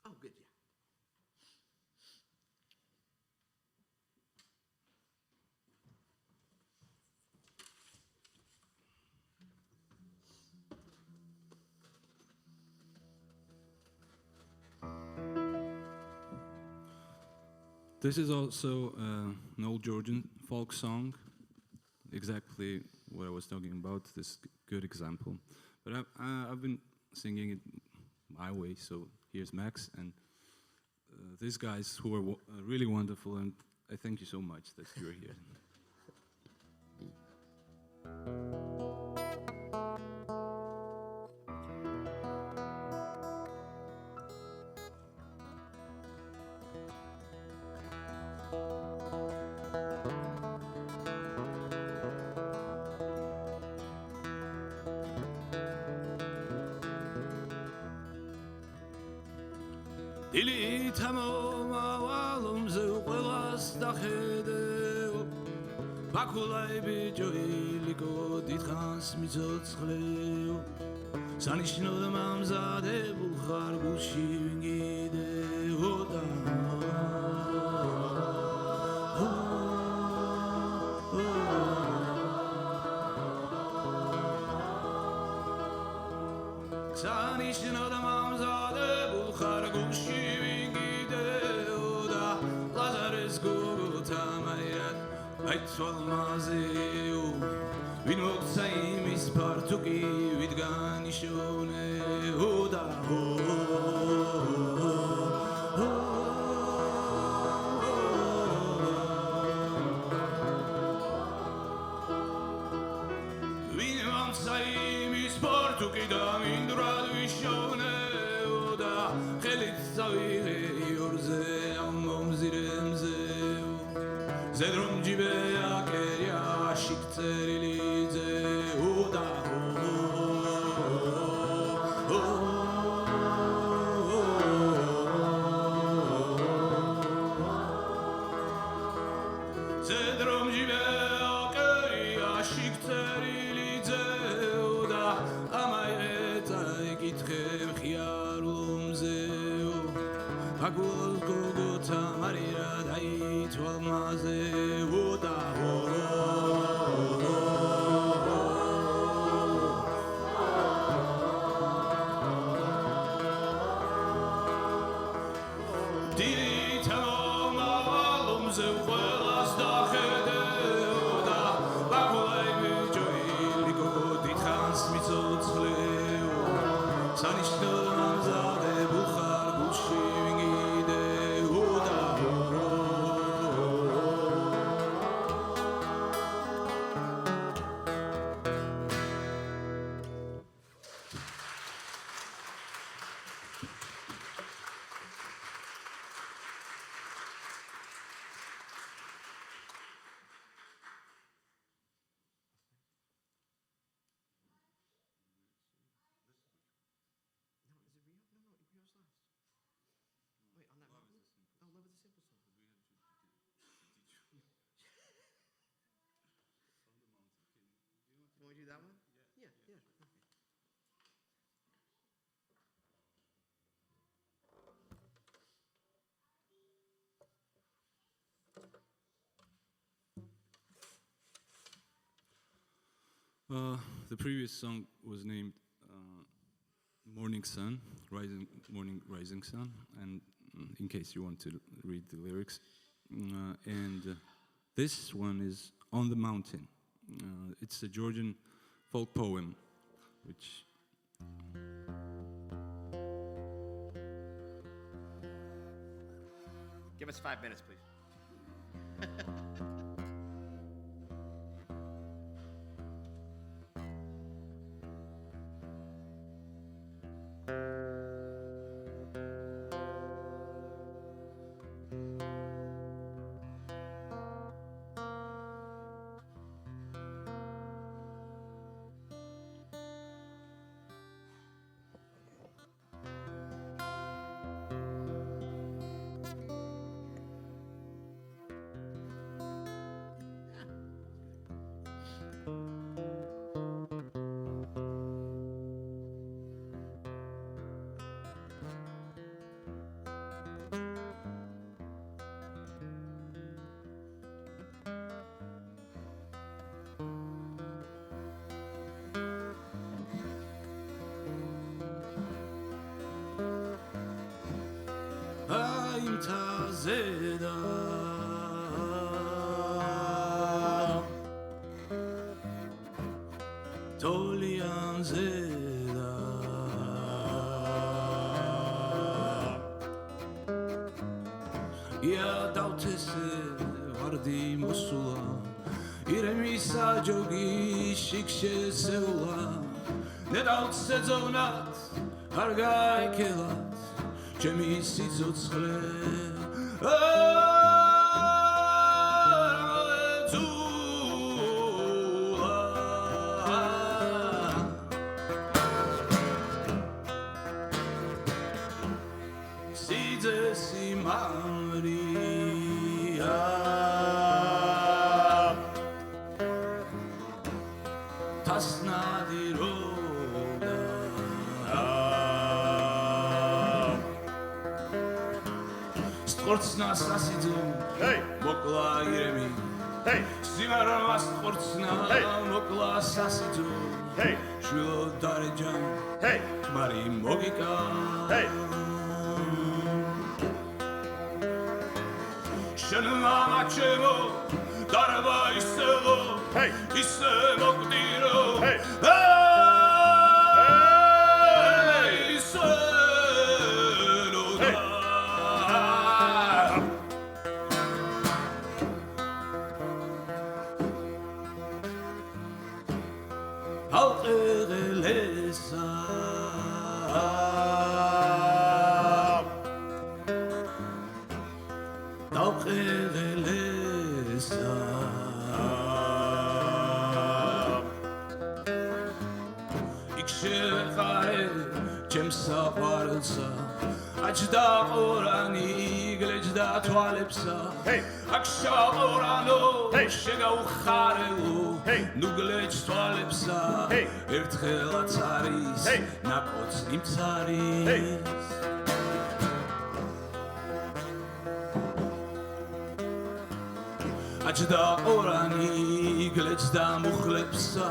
Oh, good, yeah. This is also an old Georgian folk song, exactly what I was talking about, this good example. But I've been singing it my way, so here's Max, and these guys who are really wonderful, and I thank you so much that you're here. დილით ამომავალომზე ყველას დახედეო ბაქულაი ბიჭო ილიკო დიდხანს მიცოცხლეო სანიშნოდ მამზადებულ ხარ გულში ვინგიდეო და სანიშნოდ მამზადებულ ხარ გულში ვინგიდეო და ლაზარეს გოგოთა მაირად აიცვალ მაზეო ვინ მოგცა იმის ფართუკი ვიდგანიშონეო და ვინ მოგცა იმის ფართუკი და მინდვრად ვიშოვნეო და ხელით წავიღე იორზე ამომზირემზეო ზედრომ ჯიბე აკერია შიქცერილიძეო და ზედრომ ჯიბე აკერია შიქცერილიძეო და ამაერეცა ეკითხე მხიარულომზეო ფაგულ გოგოთა მარირა დაიცვალ მაზეო და დილით ამომავალომზე ყველას დახედეო და ბაქულაი ბიჭო ილიკო დიდხანს მიცოცხლეო სანიშნოდ მამზადებულ ხარ გულში ვინგიდეო და Want to do that one? Yeah. Okay. The previous song was named Morning Sun, Rising Sun, and in case you want to read the lyrics. This one is On the Mountain. It's a Georgian folk poem, which Give us 5 minutes, please. Zeda Tolian Zeda Ya dautese vardi mosula iremisa jogi shikše seula ne daut sezonat hargai kelat čemi sicocle Seeds Krasna Diroda. Sportsna Sasidu, Mokla Iremi, Simara Sportsna, Mokla Sasidu, Shulo Darejan, Mari Mogika. Shanama Chemo, Daraba Iselo, Isemo Kudiro, Ajda orani glejda twalipsa aksha orano shega ukharelu nuglej twalipsa ertkhel atsaris napots imtsaris Ajda orani glejda mukhlepsa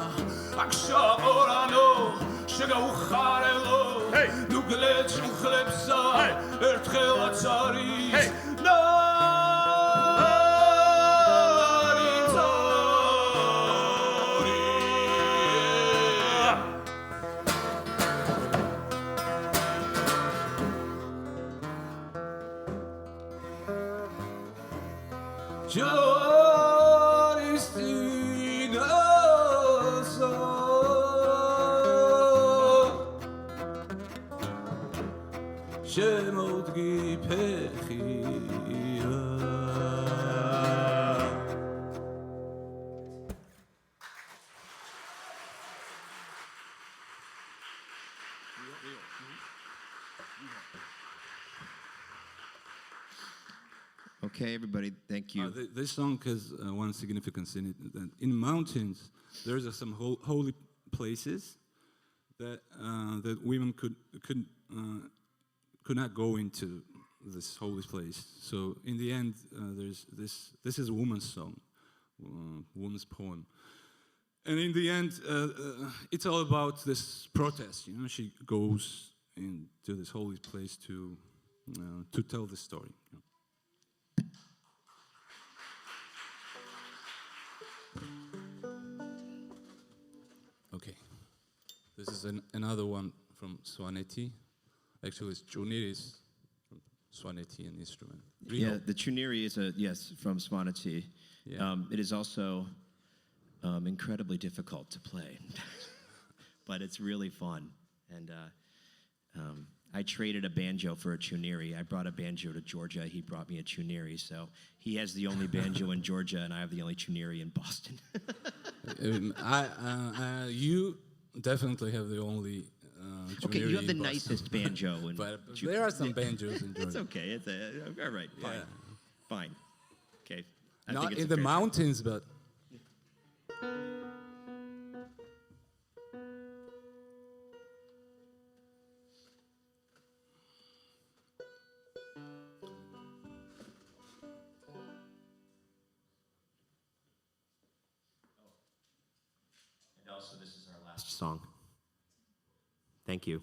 aksha orano shega ukharelu Nuglech ukhlepsa ertkhel atsaris Okay, everybody, thank you. This song has one significance in it. That in mountains, there's some holy places that that women could not go into this holy place. So in the end, there's this. This is a woman's song, woman's poem, and in the end, it's all about this protest. You know, she goes into this holy place to tell the story. You know. Okay, this is another one from Swaneti. Actually, it's Chuniris from Swaneti, an instrument. Yeah, the chuniri is from Swaneti. Yeah. It is also incredibly difficult to play, but it's really fun. And I traded a banjo for a chuniri. I brought a banjo to Georgia. He brought me a chuniri. So he has the only banjo in Georgia, and I have the only chuniri in Boston. You definitely have the only. Okay, you have the nicest banjo. But there are some banjos in Georgia. It's okay. All right. Fine. Yeah. Fine. Okay. I Not think it's in a the fair mountains, but. And also, this is our last song. Thank you.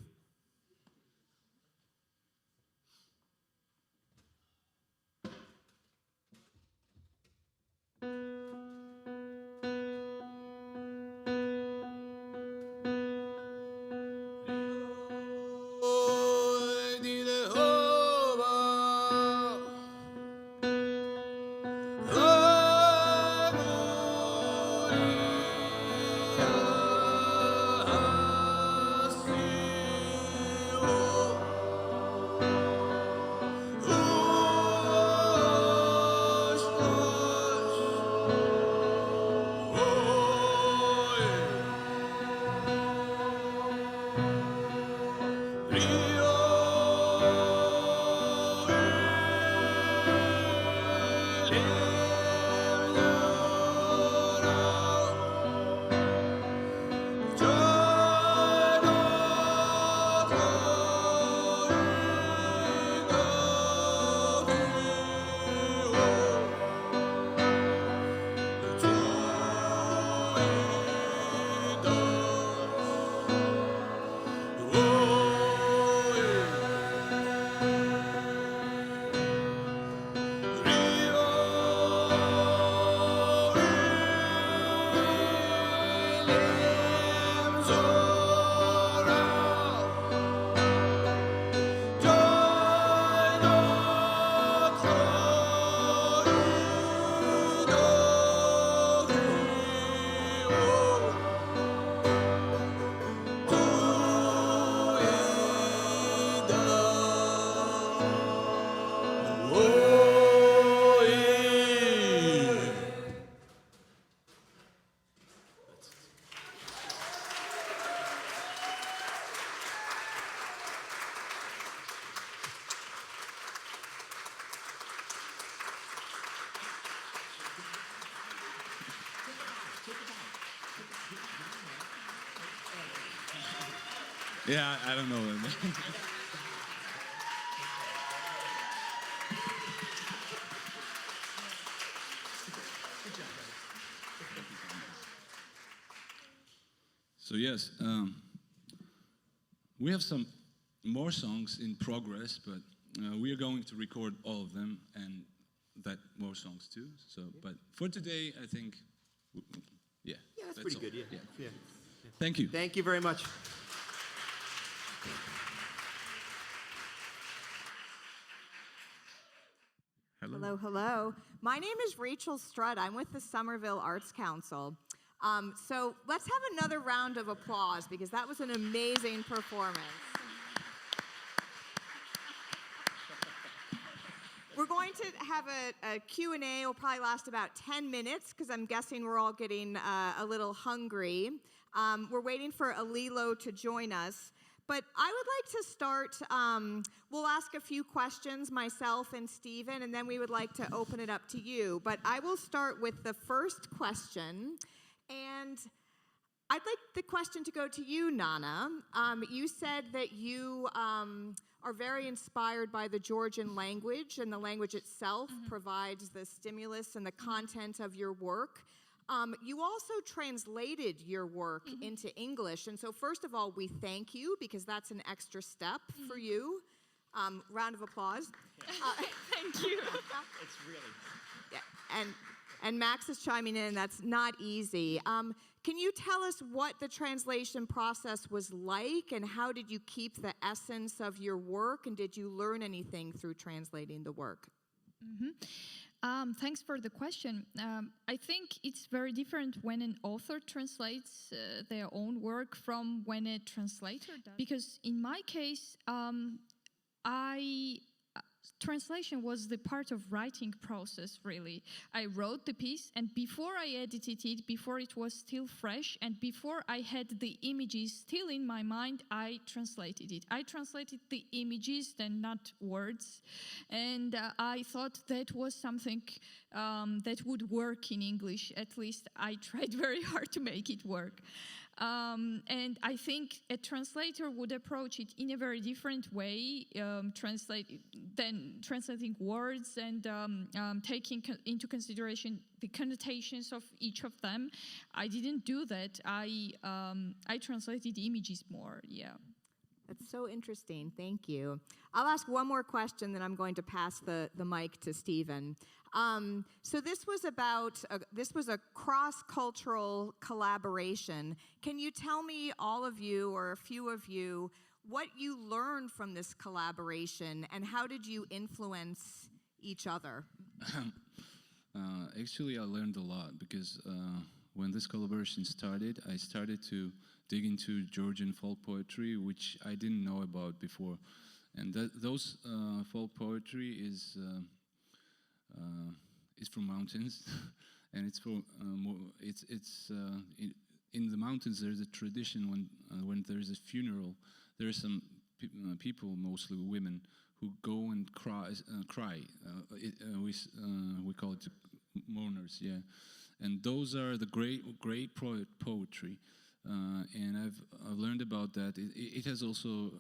Yeah, I don't know. So yes, we have some more songs in progress, but we are going to record all of them and that more songs too. So, but for today, I think, yeah. Yeah, that's pretty all. good. Yeah. Yeah. Thank you. Thank you very much. Hello, hello. My name is Rachel Strutt. I'm with the Somerville Arts Council. So let's have another round of applause because that was an amazing performance. We're going to have a Q&A. It'll probably last about 10 minutes because I'm guessing we're all getting a little hungry. We're waiting for Alilo to join us. But I would like to start, we'll ask a few questions, myself and Stephen, and then we would like to open it up to you. But I will start with the first question, and I'd like the question to go to you, Nana. You said that you are very inspired by the Georgian language, and the language itself provides the stimulus and the content of your work. You also translated your work into English, and so first of all, we thank you because that's an extra step for you. Round of applause. Thank you. It's really. Yeah, and Max is chiming in. That's not easy. Can you tell us what the translation process was like, and how did you keep the essence of your work, and did you learn anything through translating the work? Thanks for the question. I think it's very different when an author translates their own work from when a translator does. Because in my case, translation was the part of writing process, really. I wrote the piece, and before I edited it, before it was still fresh, and before I had the images still in my mind, I translated it. I translated the images, then not words, and I thought that was something that would work in English. At least I tried very hard to make it work. And I think a translator would approach it in a very different way, translating words and taking into consideration the connotations of each of them. I didn't do that. I translated images more, yeah. That's so interesting. Thank you. I'll ask one more question, then I'm going to pass the mic to Stephen. So this was a cross-cultural collaboration. Can you tell me, all of you or a few of you, what you learned from this collaboration and how did you influence each other? Actually, I learned a lot because when this collaboration started, I started to dig into Georgian folk poetry, which I didn't know about before. And those folk poetry is from mountains, and it's for in the mountains. There's a tradition when there's a funeral, there are some people, mostly women, who go and cry. We call it mourners, yeah. And those are the great poetry. And I've learned about that. It has also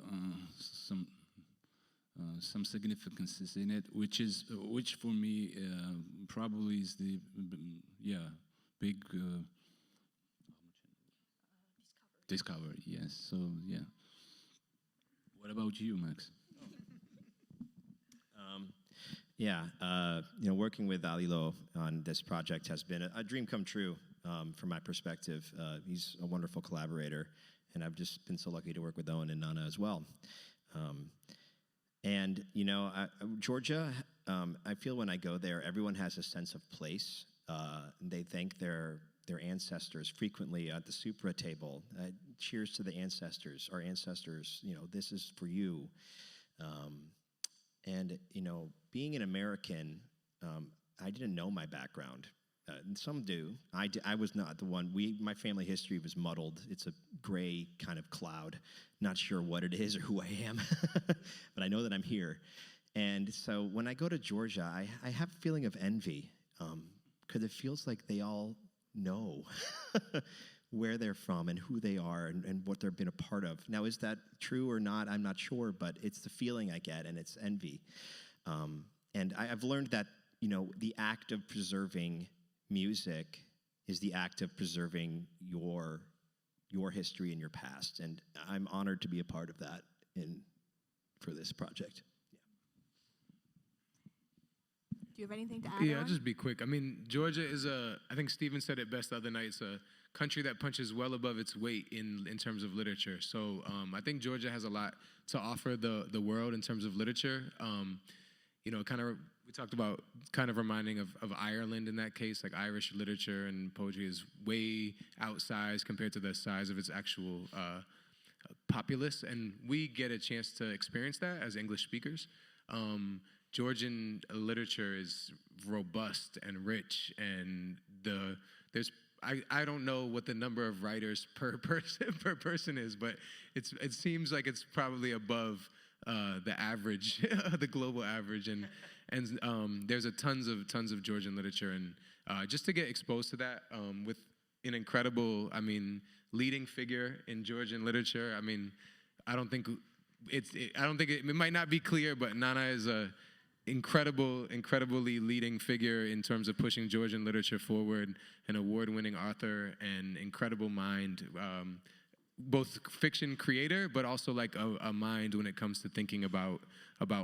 some significances in it, which for me probably is the big discovery. Yes. So yeah. What about you, Max? Working with Alilo on this project has been a dream come true from my perspective. He's a wonderful collaborator, and I've just been so lucky to work with Owen and Nana as well. Georgia, I feel when I go there, everyone has a sense of place. They thank their ancestors frequently at the supra table. Cheers to the ancestors. Our ancestors, this is for you. Being an American, I didn't know my background. Some do. I was not the one. My family history was muddled. It's a gray kind of cloud. Not sure what it is or who I am, but I know that I'm here. And so when I go to Georgia, I have a feeling of envy because it feels like they all know where they're from and who they are and what they've been a part of. Now, is that true or not? I'm not sure, but it's the feeling I get, and it's envy. And I've learned that, the act of preserving music is the act of preserving your history and your past. And I'm honored to be a part of that for this project. Do you have anything to add? Yeah, I'll Owen? just be quick. I mean, Georgia is I think Stephen said it best the other night, it's a country that punches well above its weight in terms of literature. So I think Georgia has a lot to offer the world in terms of literature. We talked about kind of reminding of Ireland in that case, like Irish literature and poetry is way outsized compared to the size of its actual populace, and we get a chance to experience that as English speakers. Georgian literature is robust and rich, and I don't know what the number of writers per person is, but it seems like it's probably above the average, the global average, and there's tons of Georgian literature, and just to get exposed to that with an incredible, leading figure in Georgian literature. It might not be clear, but Nana is a incredibly leading figure in terms of pushing Georgian literature forward, an award-winning author and incredible mind, both fiction creator, but also like a mind when it comes to thinking about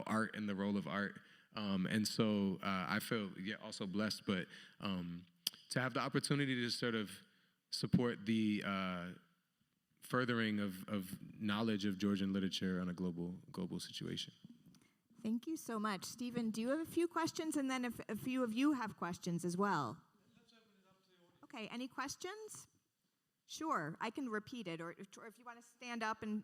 art and the role of art. And so I feel also blessed, but to have the opportunity to sort of support the furthering of knowledge of Georgian literature on a global situation. Thank you so much. Stephen, do you have a few questions? And then if a few of you have questions as well. Okay, any questions? Sure, I can repeat it, or if you want to stand up and...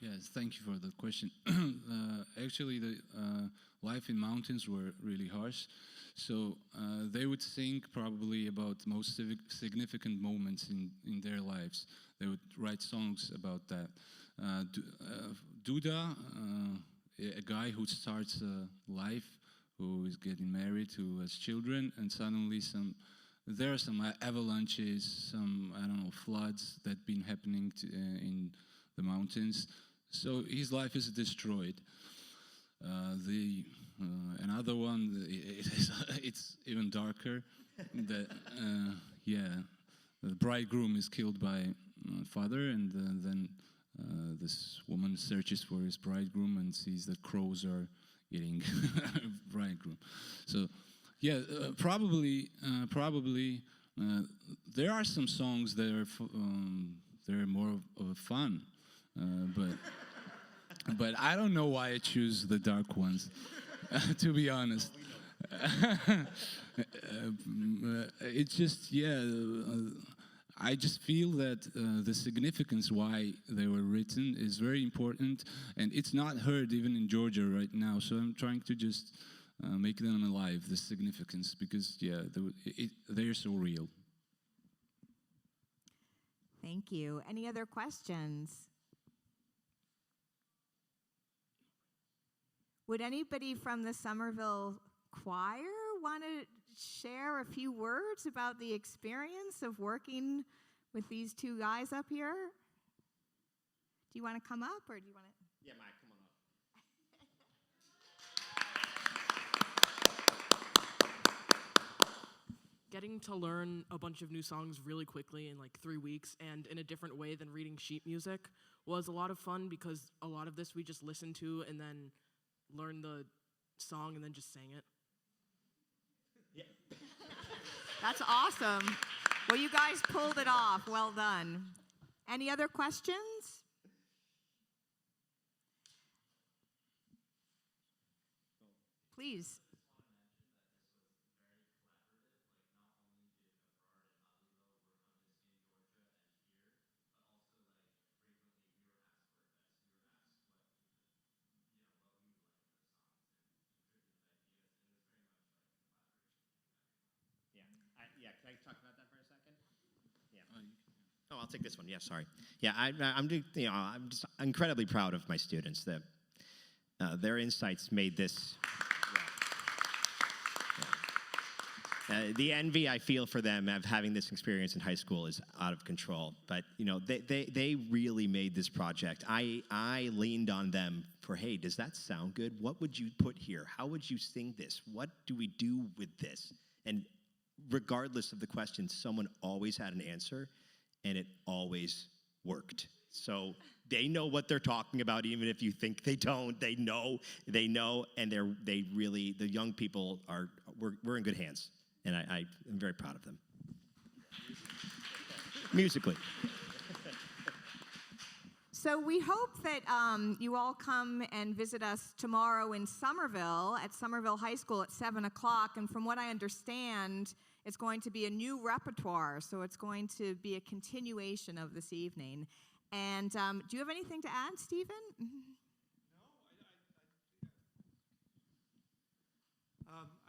Yes, thank you for the question. Actually, the life in mountains were really harsh. So they would think probably about the most significant moments in their lives. They would write songs about that. Duda, a guy who starts life, who is getting married, who has children, and suddenly there are some avalanches, some, floods that have been happening in the mountains. So his life is destroyed. Another one, it's even darker. The bridegroom is killed by father, and then this woman searches for his bridegroom and sees that crows are eating bridegroom. So, probably there are some songs that are they're more of fun. But I don't know why I choose the dark ones, to be honest. It's just, I just feel that the significance why they were written is very important, and it's not heard even in Georgia right now. So I'm trying to just make them alive, the significance, because they're so real. Thank you. Any other questions? Would anybody from the Somerville choir want to share a few words about the experience of working with these two guys up here? Do you want to come up, or do you want to? Yeah, Mike, come on up. Getting to learn a bunch of new songs really quickly in like 3 weeks and in a different way than reading sheet music was a lot of fun, because a lot of this we just listened to and then learned the song and then just sang it. Yeah. That's awesome. Well, you guys pulled it off. Well done. Any other questions? Please. Oh, I'll take this one. Yeah, sorry. Yeah, I'm just incredibly proud of my students that their insights made this. The envy I feel for them of having this experience in high school is out of control. But they really made this project. I leaned on them for, hey, does that sound good? What would you put here? How would you sing this? What do we do with this? And regardless of the question, someone always had an answer, and it always worked. So they know what they're talking about, even if you think they don't. They know, and the young people we're in good hands. And I am very proud of them. Musically. So we hope that you all come and visit us tomorrow in Somerville at Somerville High School at 7 o'clock. And from what I understand, it's going to be a new repertoire. So it's going to be a continuation of this evening. And do you have anything to add, Stephen?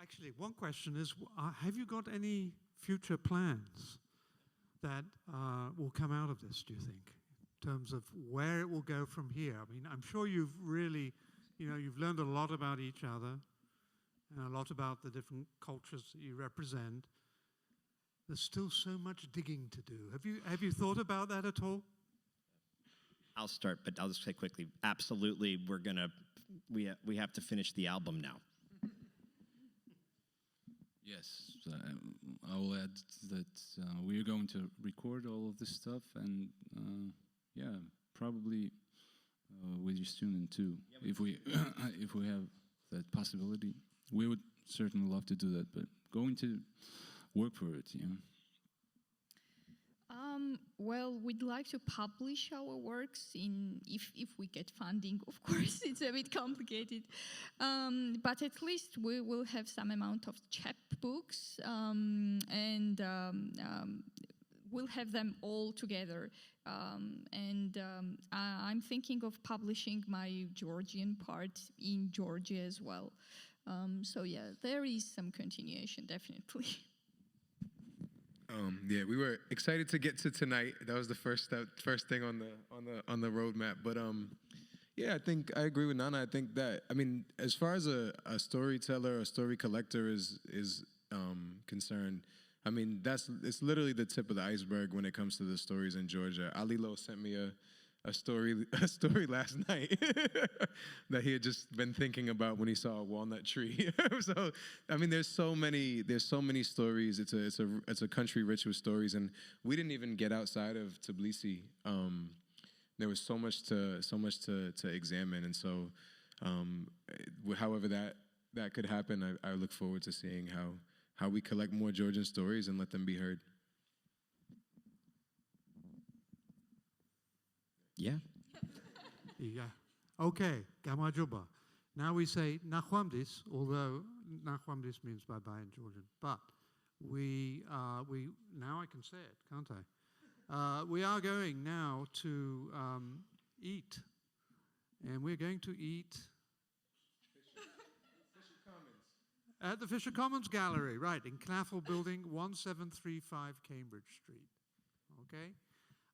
Actually, one question is, have you got any future plans that will come out of this, do you think, in terms of where it will go from here? I mean, I'm sure you've really, you've learned a lot about each other and a lot about the different cultures that you represent. There's still so much digging to do. Have you thought about that at all? I'll start, but I'll just say quickly, absolutely, we have to finish the album now. Yes, I will add that we are going to record all of this stuff, and probably with your student too. If we if we have that possibility, we would certainly love to do that. But going to work for it, Well, we'd like to publish our works if we get funding. Of course, it's a bit complicated, but at least we will have some amount of chapbooks, and we'll have them all together. I'm thinking of publishing my Georgian part in Georgia as well. So yeah, there is some continuation, definitely. We were excited to get to tonight. That was the first thing on the roadmap. But I think I agree with Nana. I think that, as far as a storyteller, a story collector is concerned, it's literally the tip of the iceberg when it comes to the stories in Georgia. Alilo sent me a story last night that he had just been thinking about when he saw a walnut tree. So, there's so many stories. It's a country rich with stories, and we didn't even get outside of Tbilisi. There was so much to examine, and so, however that could happen, I look forward to seeing how we collect more Georgian stories and let them be heard. Yeah. Yeah. Okay, Gamajuba. Now we say Nachwamdis, although Nachwamdis means bye-bye in Georgian. But we now I can say it, can't I? We are going now to eat. And we're going to eat at the Fisher Commons Gallery, right, in Knaffel Building, 1735 Cambridge Street. Okay?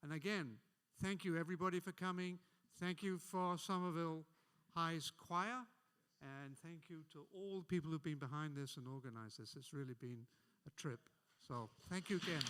And again, thank you, everybody, for coming. Thank you for Somerville High's choir. And thank you to all the people who've been behind this and organized this. It's really been a trip. So thank you again.